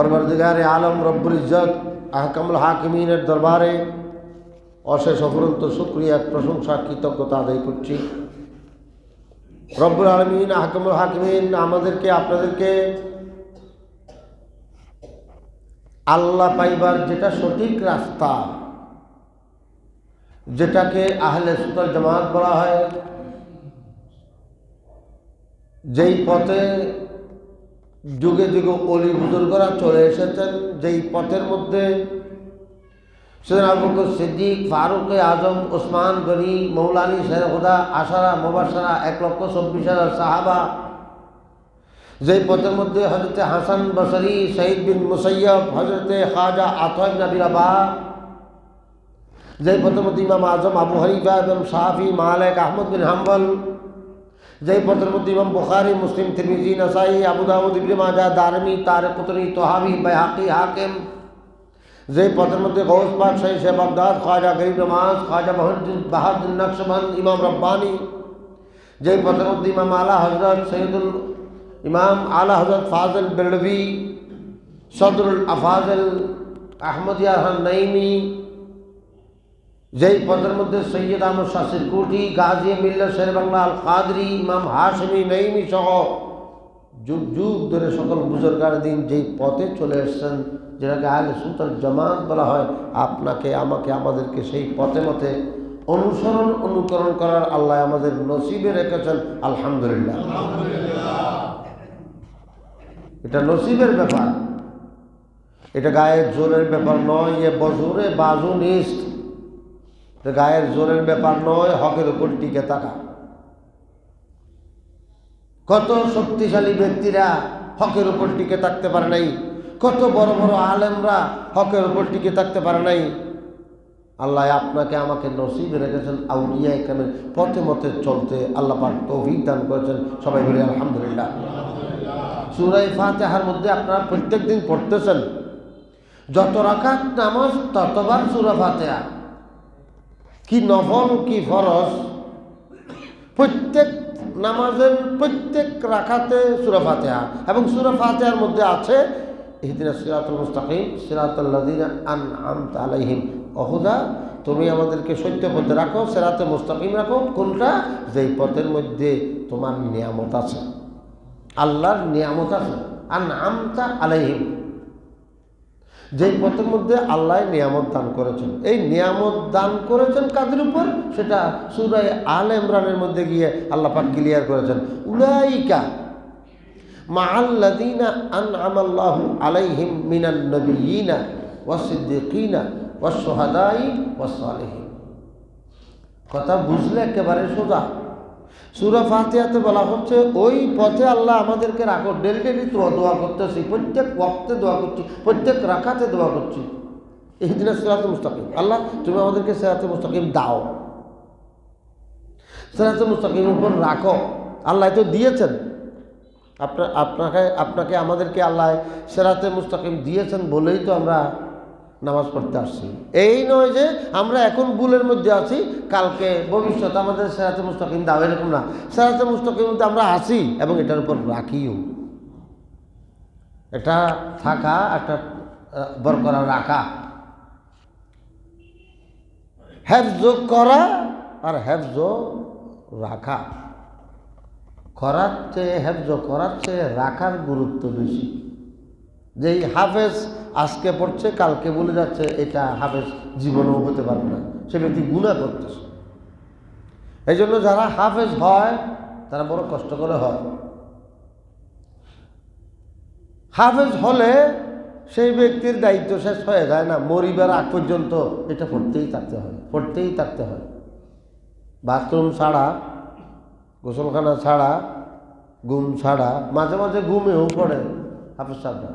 পরবর্তীগারে আলম রব্বুল ইজ্জত আহকামুল হাকিমিনের দরবারে অশেষ অফুরন্ত শুকরিয়া প্রশংসা কৃতজ্ঞতা আদায় করছি। রব্বুল আলামিন আহকামুল হাকিমিন আমাদেরকে আপনাদেরকে আল্লাহ পাইবার যেটা সঠিক রাস্তা, যেটাকে আহলে সুন্নাত জামাত বলা হয়, যেই পথে যুগে যুগে ওলি বুজুর্গরা চলে এসেছেন, যেই পথের মধ্যে সৈয়দনা আবু বকর সিদ্দিক, ফারুক আজম, ওসমান গনি, মৌলানি শের খুদা, আশারা মুবাশশারা 1,24,000 সাহাবা, যেই পথের মধ্যে হযরতে হাসান বসরি, শহীদ বিন মুসাইয়্যব, হযরতে খাজা আতা ইবনে আবি রাবাহ, যেই পথের মধ্যে ইমাম আজম আবু হানিফা, ইমাম শাফি, মালিক, আহমদ বিন হাম্বল, যেই পথের মধ্যে ইমাম বুখারী, মুসলিম, তিরমিজি, নাসাই, আবু দাউদ, ইবনে মাজাহ, দারমি, তারিকুতনি, তোহাবি, বাইহাকি, হাকিম, যেই পথের মধ্যে গৌস পাক শাহী সে বাগদাদ, খাজা গরিব নওয়াজ, খাজা বাহাউদ্দিন নকশবন্দ, ইমাম রব্বানি, যেই পথের মধ্যে ইমাম আলা হযরত সৈয়দুল ইমাম আলা হযরত ফাজিল বেরলভী, সদরুল আফাজিল আহমদিয়া নাইমি, যেই পথের মধ্যে সৈয়দ আহমদ শাহ সিরকুটি, গাজী মিল্লাত শের বাংলা আল কাদরি, ইমাম হাশমি নাইমি সহ যুগ যুগ ধরে সকল বুজুর্গার দিন যেই পথে চলে এসেছেন, যেটাকে আহলে সুন্নাত জামাত বলা হয়, আপনাকে আমাকে আমাদেরকে সেই পথে মতে অনুকরণ করার আল্লাহ আমাদের নসিবে রেখেছেন। আলহামদুলিল্লাহ। এটা নসিবের ব্যাপার, এটা গায়ের জোরের ব্যাপার নয়। এ বজুরে বাজু নিস্ত, এটা গায়ের জোরের ব্যাপার নয়, হকের উপর টিকে থাকা। কত শক্তিশালী ব্যক্তিরা হকের উপর টিকে থাকতে পারে নাই, কত বড় বড় আলেমরা হকের উপর টিকে থাকতে পারে নাই। আল্লাহ আপনাকে আমাকে নসিবে রেখেছেন আউলিয়া কেরামের পথে মতে চলতে, আল্লাহ পাক তৌফিক দান করেছেন। সবাই বলি আলহামদুলিল্লাহ। সূরা ফাতিহার মধ্যে আপনারা প্রত্যেক দিন পড়তেছেন, যত রাকাত নামাজ ততবার সূরা ফাতিহা। কি নফল কি ফরজ, প্রত্যেক নামাজের প্রত্যেক রাকাতে সূরা ফাতিহা, এবং সূরা ফাতিহার মধ্যে আছে ইহদিনাস সিরাতাল মুস্তাকিম সিরাতাল লাযিনা আন'আমতা আলাইহিম, অহুদা তুমি আমাদেরকে সত্য পথে রাখো, সিরাতে মুস্তাকিম রাখো। কোনটা? যেই পথের মধ্যে তোমার নিয়ামত আছে, আল্লাহর নিয়ামত আছে। আন'আমতা আলাইহিম, যেই পথের মধ্যে আল্লাহ নিয়ামত দান করেছেন। এই নিয়ামত দান করেছেন কাদের উপর? সেটা সূরা আলে ইমরানের মধ্যে গিয়ে আল্লাহ পাক ক্লিয়ার করেছেন। উলাইকা মা'আল্লাযীনা আন'আমাল্লাহু আলাইহিম মিনান নাবিয়্যিনা ওয়াস-সিদ্দীকিনা ওয়াস-শুহাদাই ওয়াস-সালিহিন। কথা বুঝলে একেবারে সোজা। সূরা ফাতিহাতে বলা হচ্ছে ওই পথে আল্লাহ আমাদেরকে রাখো। ডেলি ডেলি দোয়া করতেছি, প্রত্যেক ওয়াক্তে দোয়া করছি, প্রত্যেক রাকাতে দোয়া করছি, ইহদিনাস সিরাতাল মুস্তাকিম, আল্লাহ তুমি আমাদেরকে সিরাতে মুস্তাকিম দাও, সিরাতে মুস্তাকিমের উপর রাখো। আল্লাহ তো দিয়েছেন, আপনাকে আমাদেরকে আল্লাহ সিরাতে মুস্তাকিম দিয়েছেন বলেই তো আমরা নামাজ পড়তে আসছি। এই নয় যে আমরা এখন ভুলের মধ্যে আছি, কালকে ভবিষ্যতে আমাদের সিরাতে মুস্তাকিম দাও, এরকম না। সিরাতে মুস্তাকিমের মধ্যে আমরা আছি এবং এটার উপর রাখিও। এটা থাকা, একটা বরকরার রাখা, হেফজ করা আর হেফজ রাখা। করার চেয়ে হেফজ করার চেয়ে রাখার গুরুত্ব বেশি। যেই হাফেজ আজকে পড়ছে কালকে ভুলে যাচ্ছে, এটা হাফেজ জীবনেও হতে পারবে না, সে ব্যক্তি গুনাহ করতেছে। এই জন্য যারা হাফেজ হয় তারা বড় কষ্ট করে হয়। হাফেজ হলে সেই ব্যক্তির দায়িত্ব শেষ হয়ে যায় না, মরিবার আগ পর্যন্ত এটা পড়তেই থাকতে হয়, পড়তেই থাকতে হয়। বাথরুম ছাড়া, গোসলখানা ছাড়া, ঘুম ছাড়া, মাঝে মাঝে ঘুমেও পড়ে হাফেজ সাহেবরা,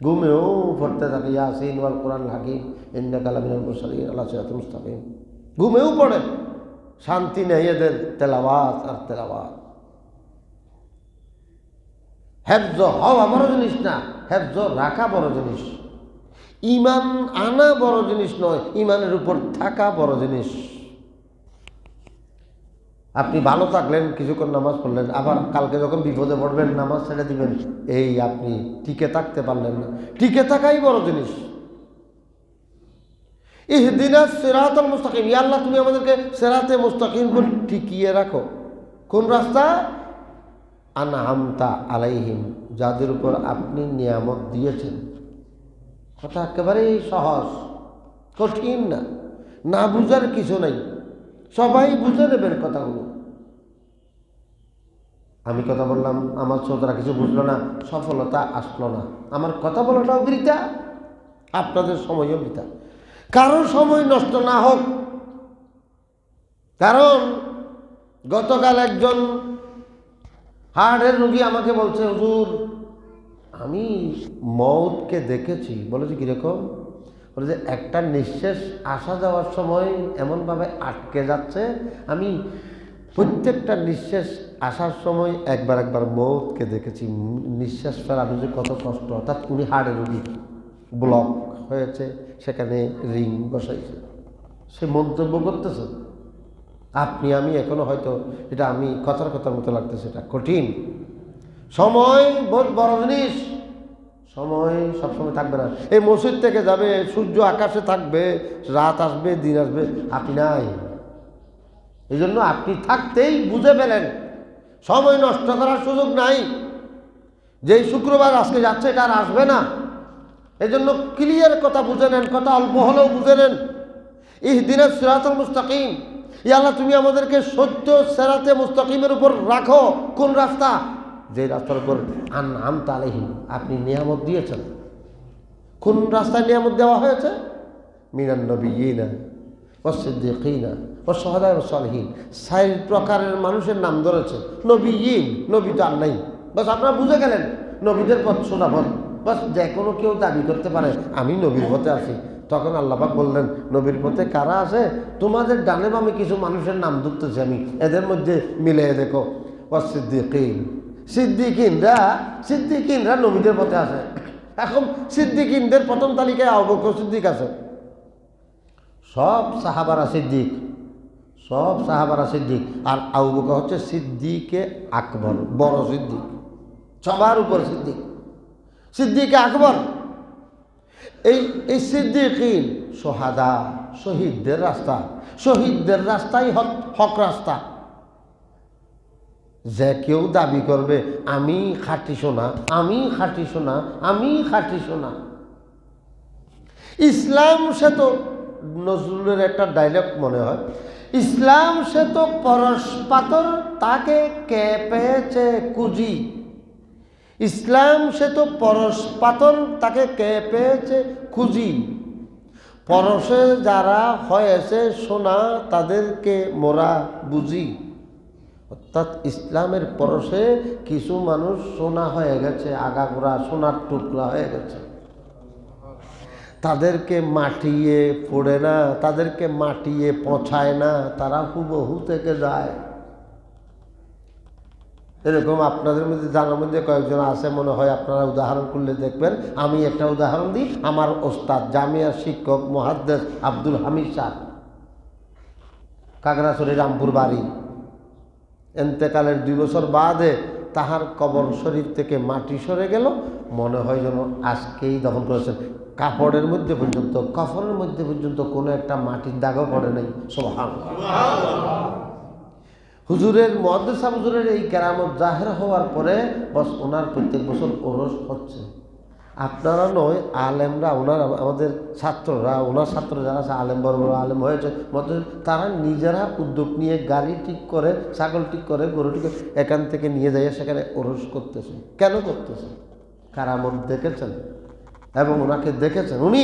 ঘুমেও পড়তে থাকে ইয়াসিন ওয়াল কুরআনুল হাকিম ইন্নাকা লামিনাল মুরসালিন আলা সিরাতিল মুস্তাকিম। ঘুমেও পড়ে, শান্তি নেই এদের তেলাওয়াত আর তেলাওয়াত। হেফজ হওয়া বড় জিনিস না, হেফজ রাখা বড় জিনিস। ইমান আনা বড় জিনিস নয়, ইমানের উপর থাকা বড় জিনিস। আপনি ভালো থাকলেন, কিছুক্ষণ নামাজ পড়লেন, আবার কালকে যখন বিপদে পড়বেন নামাজ ছেড়ে দিবেন, এই আপনি টিকে থাকতে পারলেন না। টিকে থাকাই বড় জিনিস। ইহদিনাস সিরাতাল মুস্তাকিম, ইয়া আল্লাহ তুমি আমাদেরকে সিরাতে মুস্তাকিম করে টিকিয়ে রাখো। কোন রাস্তা? আনআমতা আলাইহিম, যাদের উপর আপনি নিয়ামত দিয়েছেন। কথা একেবারেই সহজ, কঠিন না, না বুঝার কিছু নাই, সবাই বুঝে নেবেন কথাগুলো। আমি কথা বললাম, আমার শ্রোতারা কিছু বুঝলো না, সফলতা আসলো না, আমার কথা বলাটাও বৃথা, আপনাদের সময়ও বৃথা। কারোর সময় নষ্ট না হোক। কারণ গতকাল একজন হার্টের রোগী আমাকে বলছে, হুজুর আমি মওতকে দেখেছি। বলেছি কীরকম? বলে যে একটা নিঃশ্বাস আসা যাওয়ার সময় এমনভাবে আটকে যাচ্ছে, আমি প্রত্যেকটা নিঃশ্বাস আসার সময় একবার একবার মওতকে দেখেছি। নিঃশ্বাস ফেরানো যে কত কষ্ট। অর্থাৎ উনি হার্টের রোগী, ব্লক হয়েছে, সেখানে রিং বসাইছে, সে মন্তব্য করতেছে। আপনি আমি এখনো হয়তো এটা আমি কথার মতো লাগতেছে, এটা কঠিন। সময় বহুত বড় জিনিস, সময় সবসময় থাকবে না। এই মসজিদ থেকে যাবে, সূর্য আকাশে থাকবে, রাত আসবে, দিন আসবে, আপনি নাই। এই জন্য আপনি থাকতেই বুঝে ফেলেন সময় নষ্ট করার সুযোগ নাই। যেই শুক্রবার আজকে যাচ্ছে এটা আর আসবে না। এই জন্য ক্লিয়ার কথা বুঝে নেন, কথা অল্প হলেও বুঝে নেন। ইহদিনাস সিরাতাল মুস্তাকিম, ইয়া আল্লাহ তুমি আমাদেরকে সত্য সিরাতে মুস্তাকিমের উপর রাখো। কোন রাস্তা? যে রাস্তার উপর আনআমতা আলাইহিম, আপনি নিয়ামত দিয়েছেন। কোন রাস্তায় নিয়ামত দেওয়া হয়েছে? মিনান নবিয়্যিনা ওয়াস সিদ্দীকিনা ওয়াস শুহাদা ওয়াস সালিহিন। 4 প্রকারের মানুষের নাম ধরেছে। নবিয়্যিন, নবী তো আর নাই, বাস আপনারা বুঝে গেলেন নবীদের পথ সোজা পথ। বাস যে কোনো কেউ দাবি করতে পারে আমি নবীর পথে আছি। তখন আল্লাহ পাক বললেন, নবীর পথে কারা আছে? তোমাদের ডানে বামে কিছু মানুষের নাম ধরতেছি আমি, এদের মধ্যে মিলে দেখো। ওয়াস সিদ্দীকিন, সিদ্দিকিনরা নবীদের পথে আছে। এখন সিদ্দিকিনদের প্রথম তালিকায় আবু বকর সিদ্দিক আছে। সব সাহাবারা সিদ্দিক, আর আবু বকর হচ্ছে সিদ্দিকে আকবর, বড় সিদ্দিক, সবার উপর সিদ্দিকে আকবর। এই সিদ্দিকিন সোহাদা, শহীদদের রাস্তাই হক রাস্তা। যে কেউ দাবি করবে আমি খাঁটি সোনা, ইসলাম সে তো, নজরুলের একটা ডায়লগ মনে হয়, ইসলাম সে তো পরশ পাথর তাকে কে পেয়েছে কুজি। ইসলাম সে তো পরশ পাথর তাকে কে পেয়েছে খুঁজি। পরশে যারা হয়েছে সোনা তাদেরকে মোরা বুঝি। অর্থাৎ ইসলামের পরশে কিছু মানুষ সোনা হয়ে গেছে, আগাগোড়া সোনার টুকরা হয়ে গেছে। তাদেরকে মাটিয়ে পড়ে না, তাদেরকে মাটিয়ে পচায় না, তারা হুবহু থেকে যায়। এরকম আপনাদের মধ্যে জানার মধ্যে কয়েকজন আছে মনে হয়, আপনারা উদাহরণ করলে দেখবেন। আমি একটা উদাহরণ দিই। আমার ওস্তাদ জামিয়ার শিক্ষক মুহাদ্দিস আব্দুল হামিদ সাহেব, খাগড়াছড়ি রামপুর বাড়ি, এন্তেকালের 2 বছর বাদে তাহার কবর শরীফ থেকে মাটি সরে গেল, মনে হয় যেন আজকেই দফন করেছেন। কাপড়ের মধ্যে পর্যন্ত, কফনের মধ্যে পর্যন্ত কোনো একটা মাটির দাগও পড়ে নাই। সুবহানাল্লাহ। হুজুরের মুহাদ্দিস সাহেব হুজুরের এই কেরামত জাহের হওয়ার পরে বস ওনার প্রত্যেক বছর ওরস হচ্ছে। আপনারা নয়, আলেমরা, আমাদের ছাত্ররা, ওনার ছাত্র যারা আছে আলেম, বড় বড় আলেম হয়েছে, তারা নিজেরা উদ্যোগ নিয়ে গাড়ি ঠিক করে, ছাগল ঠিক করে, গরু ঠিক করে এখান থেকে নিয়ে যাইয়া সেখানে ওরস করতেছে। কেন করতেছে? কেরামত দেখেছেন এবং ওনাকে দেখেছেন। উনি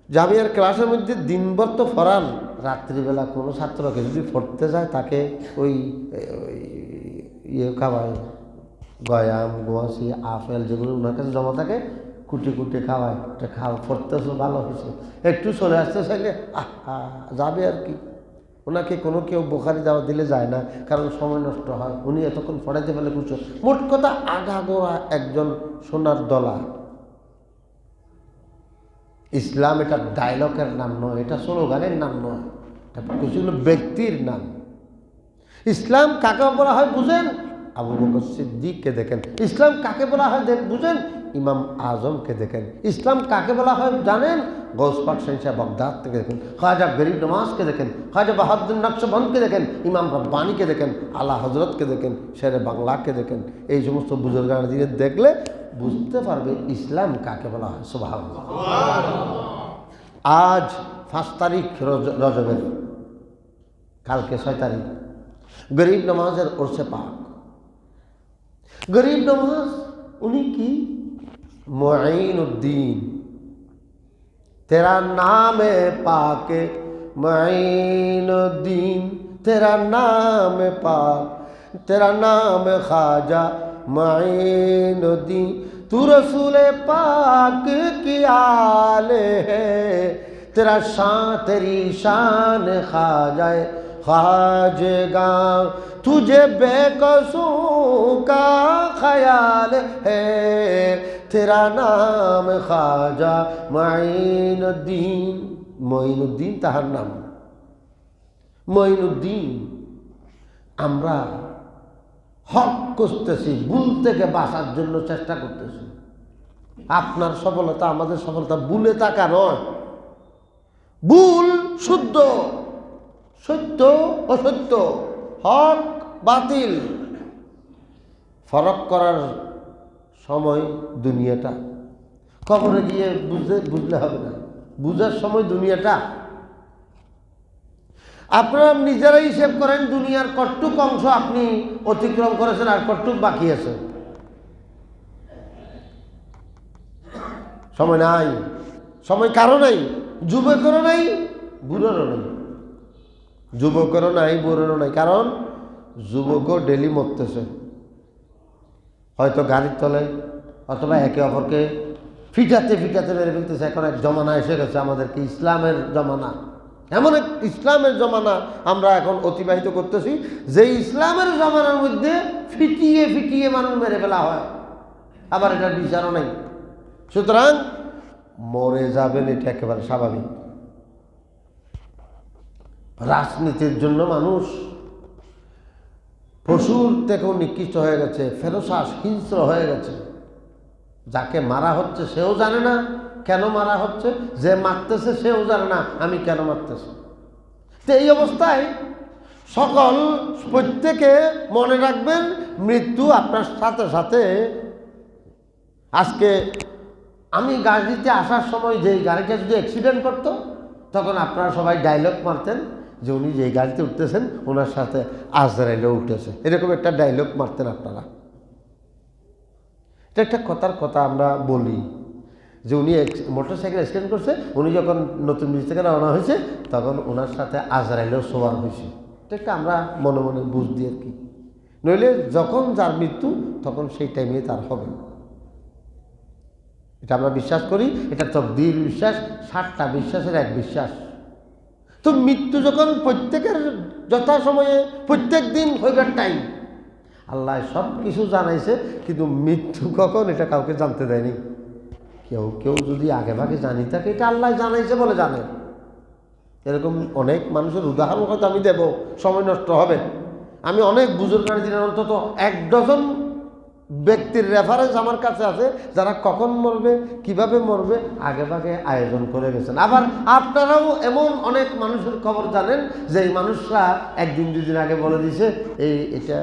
জামিয়ার ক্লাসের মধ্যে দিনভর তো পড়ান, রাত্রিবেলা কোনো ছাত্রকে যদি পড়তে যায় তাকে ওই খাওয়ায়, গয়াম, গোয়াশি, আপেল যেগুলো ওনার কাছে জমা থাকে, কুটি খাওয়ায়। এটা পড়তেছে, ভালো হয়েছে, একটু চলে আসতে চাইলে যাবে আর কি। ওনাকে কোনো কেউ বোখারি দেওয়া দিলে যায় না, কারণ সময় নষ্ট হয়। উনি এতক্ষণ পড়াইতে পারলে কিছু। মোট কথা আগাগোড়া একজন সোনার দলা। ইসলাম এটা ডায়লগের নাম নয়, এটা স্লোগানের নাম নয়, এটা কিছু ব্যক্তির নাম। ইসলাম কাকে বলা হয় বুঝেন? আবু বকর সিদ্দিককে দেখেন। ইসলাম কাকে বলা হয় বুঝেন? ইমাম আজমকে দেখেন। ইসলাম কাকে বলা হয় জানেন? গৌস পাক শাহ বাগদাদ থেকে দেখেন, খাজা গরিব নওয়াজকে দেখেন, খাজা বাহাউদ্দিন নকশবন্দকে দেখেন, ইমাম রব্বানীকে দেখেন, আলা হজরতকে দেখেন, শেরে বাংলাকে দেখেন। এই সমস্ত বুজুর্গানদের দেখলে বুঝতে পারবে ইসলাম কাকে বলা হয়। সুবহানাল্লাহ। আজ 5 তারিখ রজবের, কালকে 6 তারিখ, গরিব নওয়াজের ওরসে পাক। গরিব নওয়াজ উনি কি? মুঈনুদ্দিন। तेरा नाम है पाक मुईनुद्दीन, तेरा नाम है पाक, तेरा नाम है ख्वाजा मुईनुद्दीन, तू रसूल पाक की आले है, तेरा शान तेरी शान ख्वाजा ख्वाजगा, तुझे बेकसों का ख्याल है, तेरा नाम खाजा मुईनुद्दीन। মুঈনুদ্দিন তাহার নাম। মুঈনুদ্দিন। আমরা হক করতেছি, ভুল থেকে বাঁচার জন্য চেষ্টা করতেছি। আপনার সফলতা আমাদের সফলতা ভুলে থাকা নয়। ভুল শুদ্ধ, সত্য অসত্য, হক বাতিল ফরক করার সময় দুনিয়াটা। কবরে গিয়ে বুঝলে হবে না, বুঝার সময় দুনিয়াটা। আপনারা নিজেরাই হিসেব করেন দুনিয়ার কতটুক অংশ আপনি অতিক্রম করেছেন আর কতটুক বাকি আছে। সময় নাই, সময় কারো নাই, যুবকেরও নাই, বুড়োরও নাই। যুবকেরও নাই, বুড়োরও নাই, কারণ যুবকও ডেলি মরতেছে, হয়তো গাড়ির তলে অথবা একে অপরকে ফিটাতে ফিটাতে মেরে ফেলতেছে। এখন এক জমানা এসে গেছে আমাদেরকে, ইসলামের জমানা। এমন এক ইসলামের জমানা আমরা এখন অতিবাহিত করতেছি, যে ইসলামের জমানার মধ্যে ফিটিয়ে ফিটিয়ে মানুষ মেরে ফেলা হয়, আবার এটার বিচারও নাই। সুতরাং মরে যাবেন, এটা একেবারে স্বাভাবিক। রাজনীতির জন্য মানুষ পশুর থেকেও নিকৃষ্ট হয়ে গেছে, ফেরোসাস হিংস্র হয়ে গেছে। যাকে মারা হচ্ছে সেও জানে না কেন মারা হচ্ছে, যে মারতেছে সেও জানে না আমি কেন মারতেছি। তো এই অবস্থায় সকল প্রত্যেকে মনে রাখবেন, মৃত্যু আপনার সাথে সাথে। আজকে আমি গাড়িতে আসার সময় যেই গাড়িটা যদি অ্যাক্সিডেন্ট করতো, তখন আপনারা সবাই ডায়লগ মারতেন যে উনি যেই গাড়িতে উঠতেছেন ওনার সাথে আজরাইলও উঠেছে, এরকম একটা ডায়লগ মারতেন আপনারা। এটা একটা কথার কথা আমরা বলি যে উনি মোটরসাইকেল অ্যাক্সিডেন্ট করছে, উনি যখন নতুন ব্রিজ থেকে রওনা হয়েছে তখন ওনার সাথে আজরাইলও সওয়ার হয়েছে। এটা একটা আমরা মনে মনে বুঝ দিই আর কি। নইলে যখন যার মৃত্যু তখন সেই টাইমে তার হবে, এটা আমরা বিশ্বাস করি। এটা তকদীর বিশ্বাস, 7টা বিশ্বাসের এক বিশ্বাস। তো মৃত্যু যখন প্রত্যেকের যথাসময়ে প্রত্যেক দিন হইবার টাইম, আল্লাহ সব কিছু জানাইছে, কিন্তু মৃত্যু কখন এটা কাউকে জানতে দেয়নি। কেউ কেউ যদি আগে ভাগে জানি থাকে, এটা আল্লাহ জানাইছে বলে জানে। এরকম অনেক মানুষের উদাহরণ হয়তো আমি দেব, সময় নষ্ট হবে। আমি অনেক বুজুর্গানি দিনের অন্তত 1 ডজন ব্যক্তির রেফারেন্স আমার কাছে আছে, যারা কখন মরবে, কিভাবে মরবে আগে ভাগে আয়োজন করে গেছেন। আবার আপনারাও এমন অনেক মানুষের খবর জানেন যে এই মানুষরা 1 দিন 2 দিন আগে বলে দিয়েছে এটা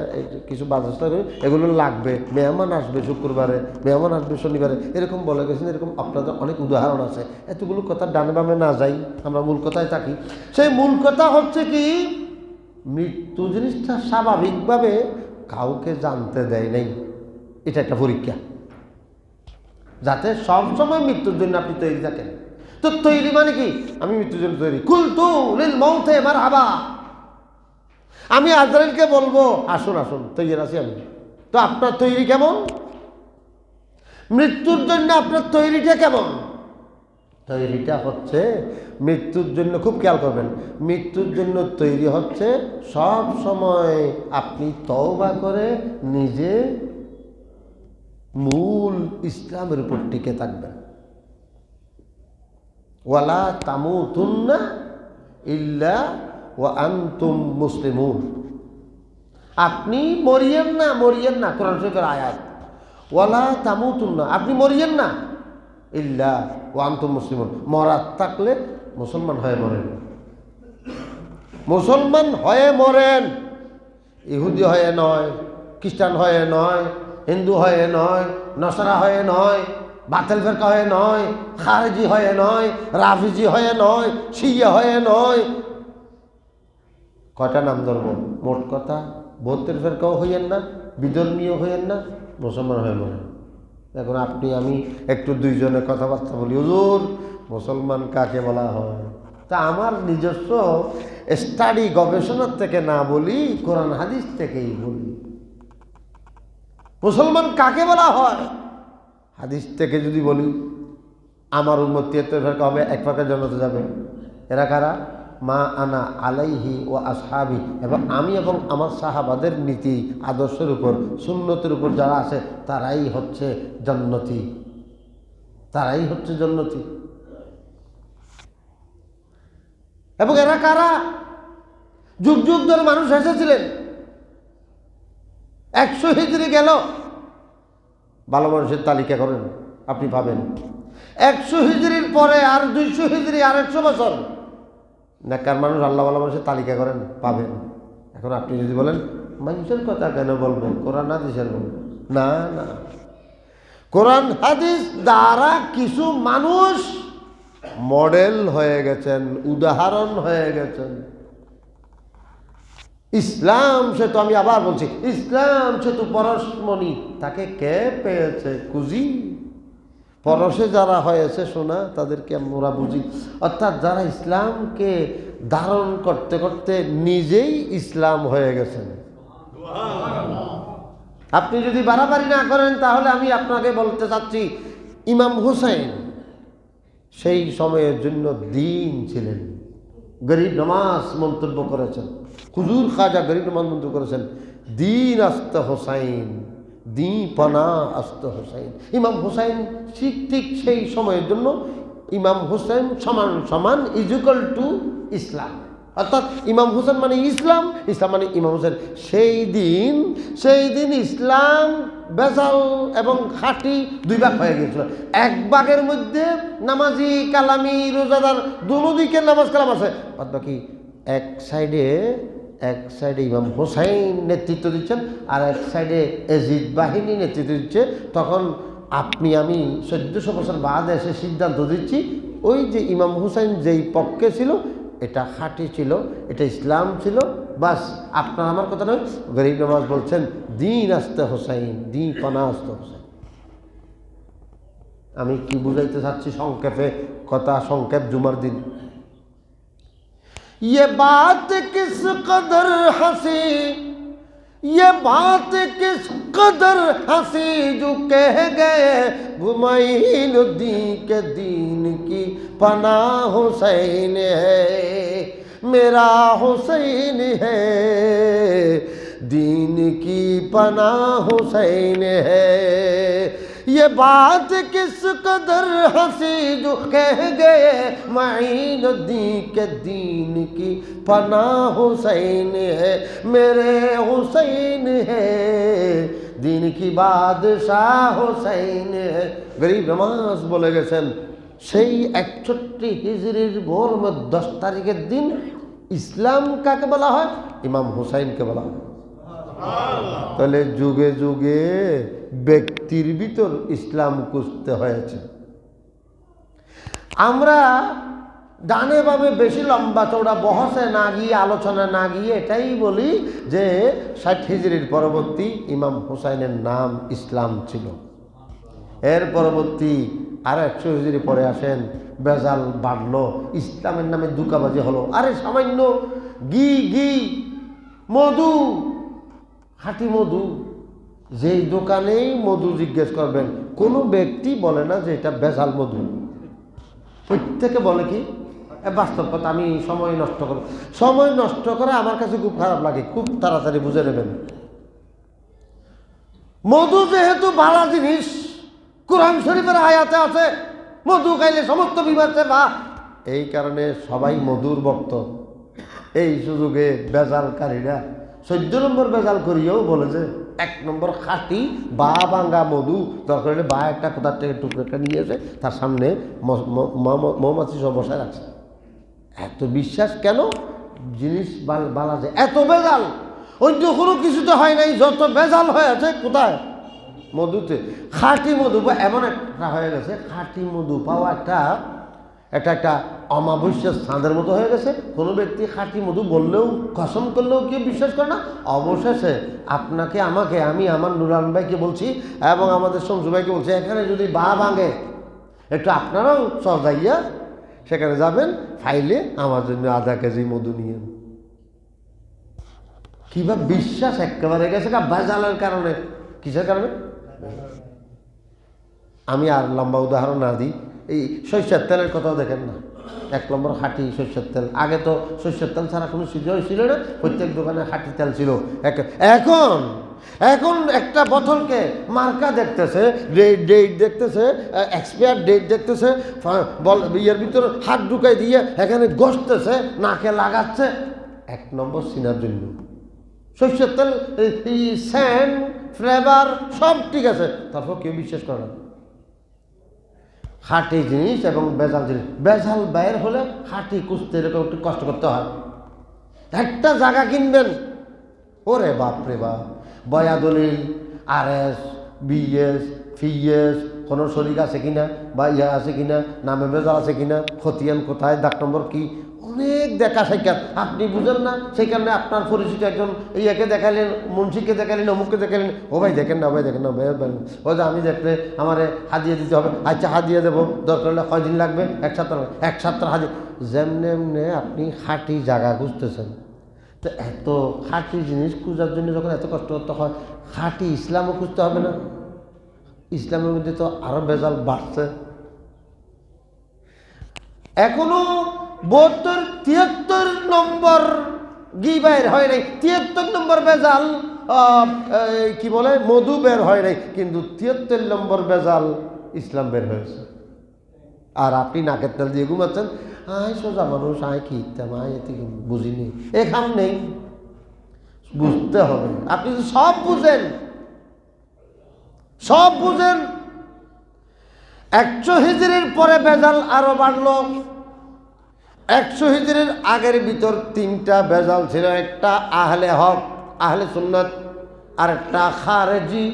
কিছু ব্যবস্থা করে, এগুলো লাগবে, মেহমান আসবে শুক্রবারে, মেহমান আসবে শনিবারে, এরকম বলে গেছেন। এরকম আপনাদের অনেক উদাহরণ আছে। এতগুলো কথা ডানে বামে না যাই, আমরা মূল কথায় থাকি। সেই মূল কথা হচ্ছে কি, মৃত্যু জিনিসটা স্বাভাবিকভাবে কাউকে জানতে দেয় নাই। এটা একটা পরীক্ষা, যাতে সবসময় মৃত্যুর জন্য আপনি তৈরি থাকেন। তো তৈরি মানে কি? আমি মৃত্যুর জন্য তৈরি। কুলতু লিল মাউতে মারহাবা, আমি আজরাইলকে বলবো আসুন আসুন, তৈরি আছি আমি। তো আপনার তৈরি কেমন? মৃত্যুর জন্য আপনার তৈরিটা কেমন? তৈরিটা হচ্ছে মৃত্যুর জন্য, খুব খেয়াল করবেন, মৃত্যুর জন্য তৈরি হচ্ছে সব সময় আপনি তওবা করে নিজে মূল ইসলামের উপর টিকে থাকবেন। ওয়ালা তামুতুন্না ইল্লা ওয়া আনতুম মুসলিমুন। আপনি মরিয়েন না, কোরআন শরীফের আয়াত, ওয়ালা তামুতুন্না, আপনি মরিয়েন না ইল্লা ওয়া আনতুম মুসলিমুন, মরার থাকলে মুসলমান হয়ে মরেন, মুসলমান হয়ে মরেন, ইহুদি হয়ে নয়, খ্রিস্টান হয়ে নয়, হিন্দু হয়ে নয়, নসরা হয়ে নয়, বাতিল ফেরকা হয়ে নয়, খারেজি হয়ে নয়, রাফিজি হয়ে নয়, শিয়া হয়ে নয়। কয়টা নাম ধরব? মোট কথা 72 ফেরকাও হইয়েন না, বিধর্মীয় হইয়েন না, মুসলমান হয়ে মরেন। এখন আপনি আমি একটু দুইজনে কথাবার্তা বলি, হুজুর মুসলমান কাকে বলা হয়? তা আমার নিজস্ব স্টাডি গবেষণার থেকে না বলি, কোরআন হাদিস থেকেই বলি। মুসলমান কাকে বলা হয়? হাদিস থেকে যদি বলি, আমার উম্মত 73 ফেরকা হবে, এক ফেরকা জান্নাতে যাবে। এরা কারা? মা আনা আলাইহি ও আসহাবি, এবং আমি এবং আমার সাহাবাদের নীতি আদর্শের উপর, সুন্নতের উপর যারা আছে তারাই হচ্ছে জান্নাতি, তারাই হচ্ছে জান্নাতি। এবং এরা কারা? যুগ যুগ ধরে মানুষ এসেছিলেন, 100 হিজরি গেল, ভালো মানুষের তালিকা করেন, আপনি পাবেন 100 হিজরির পরে আর 200 হিজরি, আর 100 বছর নেককার মানুষ, আল্লাহ ভালো মানুষের তালিকা করেন, পাবেন। এখন আপনি যদি বলেন মানুষের কথা কেন বলবো, কোরআন হাদিসের বলবো, না না, কোরআন হাদিস দ্বারা কিছু মানুষ মডেল হয়ে গেছেন, উদাহরণ হয়ে গেছেন। ইসলাম সেতু, আমি আবার বলছি, ইসলাম সেতু পরশমণি, তাকে কে পেয়েছে? কুজি। পরশে যারা হয়েছে সোনা, তাদেরকে আমরা বুঝি। অর্থাৎ যারা ইসলামকে ধারণ করতে করতে নিজেই ইসলাম হয়ে গেছেন। আপনি যদি বাড়াবাড়ি না করেন তাহলে আমি আপনাকে বলতে চাচ্ছি, ইমাম হুসাইন সেই সময়ের জন্য দিন ছিলেন। গরিব নামাজ মন্তব্য করেছেন, হুজুর খাজা গরিব নামাজ মন্তব্য করেছেন, দিন আস্তে হোসাইন, দিন পানা আস্তে হোসাইন। ইমাম হুসাইন ঠিক সেই সময়ের জন্য ইমাম হুসাইন সমান সমান ইজুকাল টু ইসলাম। অর্থাৎ ইমাম হুসেন মানে ইসলাম, ইসলাম মানে ইমাম হুসেন। সেই দিন ইসলাম বেজাল এবং খাঁটি দুই ভাগ হয়ে গিয়েছিল। এক ভাগের মধ্যে নামাজি, কালামি, রোজাদার দুদিকে নামাজ কালাম আছে, বাদ বাকি এক সাইডে ইমাম হুসাইন নেতৃত্ব দিচ্ছেন, আর এক সাইডে এজিদ বাহিনী নেতৃত্ব দিচ্ছে। তখন আপনি আমি 1400 বছর বাদে এসে সিদ্ধান্ত দিচ্ছি, ওই যে ইমাম হুসাইন যেই পক্ষে ছিল এটা খাঁটি ছিল, এটা ইসলাম ছিল। বাস, আপনার আমার কথা নয়। গরিব নামাজ বলছেন দিন আস্তে হোসাইন, দিন পানা আস্তে হোসাইন। আমি কি বুঝাইতে চাচ্ছি সংক্ষেপে, কথা সংক্ষেপ জুমার দিন। ये बात किस कदर हंसी, ये बात किस कदर हंसी, जो कह गए गुमाइनुद्दीन के दीन की पनाह हुसैन है, मेरा हुसैन है, दीन की पनाह हुसैन है। ये बात किस कदर हंसी, जो कह गए माइनुद्दीन के दीन की पनाह हुसैन है, मेरे हुसैन है, दीन की बादशाह हुसैन है। गरीब नमाज বলে গেছেন সেই 61 হিজরির ভোর 10 তারিখের দিন ইসলাম কাকে বলা হয়? ইমাম হুসাইনকে বলা হয়। তাহলে যুগে যুগে ব্যক্তির ভিতর ইসলাম খুঁজতে হয়েছে। আমরা ডানে বামে বেশি লম্বা চৌড়া বহসে না গিয়ে, আলোচনা না গিয়ে এটাই বলি যে 60 হিজরির পরবর্তী ইমাম হুসাইনের নাম ইসলাম ছিল। এর পরবর্তী আর 100 হিজরি পরে আসেন, বেজাল বাড়লো, ইসলামের নামে দুকাবাজি হলো। আরে সামান্য ঘি মধু, খাঁটি মধু, যেই দোকানেই মধু জিজ্ঞেস করবেন, কোনো ব্যক্তি বলে না যে এটা বেজাল মধু। প্রত্যেকে বলে কি, বাস্তব কথা, আমি সময় নষ্ট করে আমার কাছে খুব খারাপ লাগে, খুব তাড়াতাড়ি বুঝে নেবেন। মধু যেহেতু ভালো জিনিস, কোরআন শরীফের আয়াতে আছে মধু খাইলে সমস্ত বিমার সেবা, এই কারণে সবাই মধুর ভক্ত। এই সুযোগে বেজালকারীরা 14 নম্বর বেজাল করিয়েও বলেছে 1 নম্বর খাঁটি বা ভাঙ্গা মধু, দরকার হলে বা একটা কোথার থেকে টুকরোটা নিয়ে এসে তার সামনে মৌমাছি সব বসায় রাখছে। এত বিশ্বাস কেন? জিনিস বালা যায়, এত বেজাল অন্য কোনো কিছুতে হয় নাই, যত বেজাল হয়ে আছে কোথায়? মধুতে। খাঁটি মধু বা এমন একটা হয়ে গেছে, খাঁটি মধু পাওয়া একটা অমাবস্যার চাঁদের মতো হয়ে গেছে। কোনো ব্যক্তি খাঁটি মধু বললেও, কসম করলেও কেউ বিশ্বাস করে না। অবশেষে আপনাকে, আমাকে, আমি আমার নুরান ভাইকে বলছি এবং আমাদের শমসু ভাইকে বলছি, এখানে যদি বা ভাঙে একটু আপনারাও সজাইয়া সেখানে যাবেন, ফাইলে আমার জন্য আধা কেজি মধু নিয়ে। কিভাবে বিশ্বাস একেবারে গেছে ভেজালের কারণে। কিসের কারণে? আমি আর লম্বা উদাহরণ না দিই, এই সরিষার তেলের কথাও দেখেন না। 1 নম্বর খাঁটি সরিষার তেল। আগে তো সরিষার তেল ছাড়া কোনো সুযোগ ছিল না, প্রত্যেক দোকানে খাঁটি তেল ছিল। এখন একটা বোতলকে মার্কা দেখতেছে, ডেট দেখতেছে, এক্সপায়ার ডেট দেখতেছে, ইয়ের ভিতরে হাত ঢুকাই দিয়ে এখানে ঘষতেছে, নাকে লাগাচ্ছে 1 নম্বর চিনার জন্য। সরিষার তেল সেন্ট ফ্লেভার সব ঠিক আছে, তারপর কেউ বিশ্বাস করে না। খাঁটি জিনিস এবং বেজাল জিনিস, বেজাল বাইর হলে খাঁটি খুঁজতে এরকম একটু কষ্ট করতে হয়। একটা জায়গা কিনবেন, ওরে বাপরে বাপ, বয়া দলিল, RS, BS, FS, কোনো শরিক আছে কিনা বা ইয়া আছে কিনা, নামে বেজাল আছে কিনা, খতিয়ান কোথায়, দাগ নম্বর কি, অনেক দেখা সাক্ষাৎ। আপনি বুঝেন না, সেই কারণে আপনার পরিচিত একজন ইয়াকে দেখালেন, মুন্সিকে দেখালেন, অমুককে দেখালেন, ও ভাই দেখেন না, ভাই দেখেন না, ভাই ও যে আমি দেখলে আমারে হাদিয়ে দিতে হবে। আচ্ছা হাদিয়ে দেবো, দরকার হলে কয়দিন লাগবে? 1 সপ্তাহ। 1 সপ্তাহ হাদিয়ে। যেমনি এমনি আপনি খাঁটি জায়গা খুঁজতেছেন, তো এত খাঁটি জিনিস খোঁজার জন্য যখন এত কষ্ট করতে হয়, খাঁটি ইসলামও খুঁজতে হবে না? ইসলামের মধ্যে তো আরো বেজাল বাড়ছে। এখনো 73 নম্বর বাইর হয় নাই, 73 নম্বর বেজাল কি বলে মধু বের হয় নাই, কিন্তু 73 নম্বর বেজাল ইসলাম বের হয়েছে। আর আপনি নাকের তেল দিয়ে ঘুমাচ্ছেন, আয় সোজা মানুষ, আয় কি ইত্যাম, আয় এতে বুঝিনি, এখান নেই। বুঝতে হবে, আপনি সব বুঝেন, সব বুঝেন। 100 হিজরির পরে বেজাল আরো বাড়লো। 100 হিজরির আগের ভিতর 3টা বেজাল ছিল, একটা আহলে হক, আহলে সুন্নাত, আরেকটা খারেজি,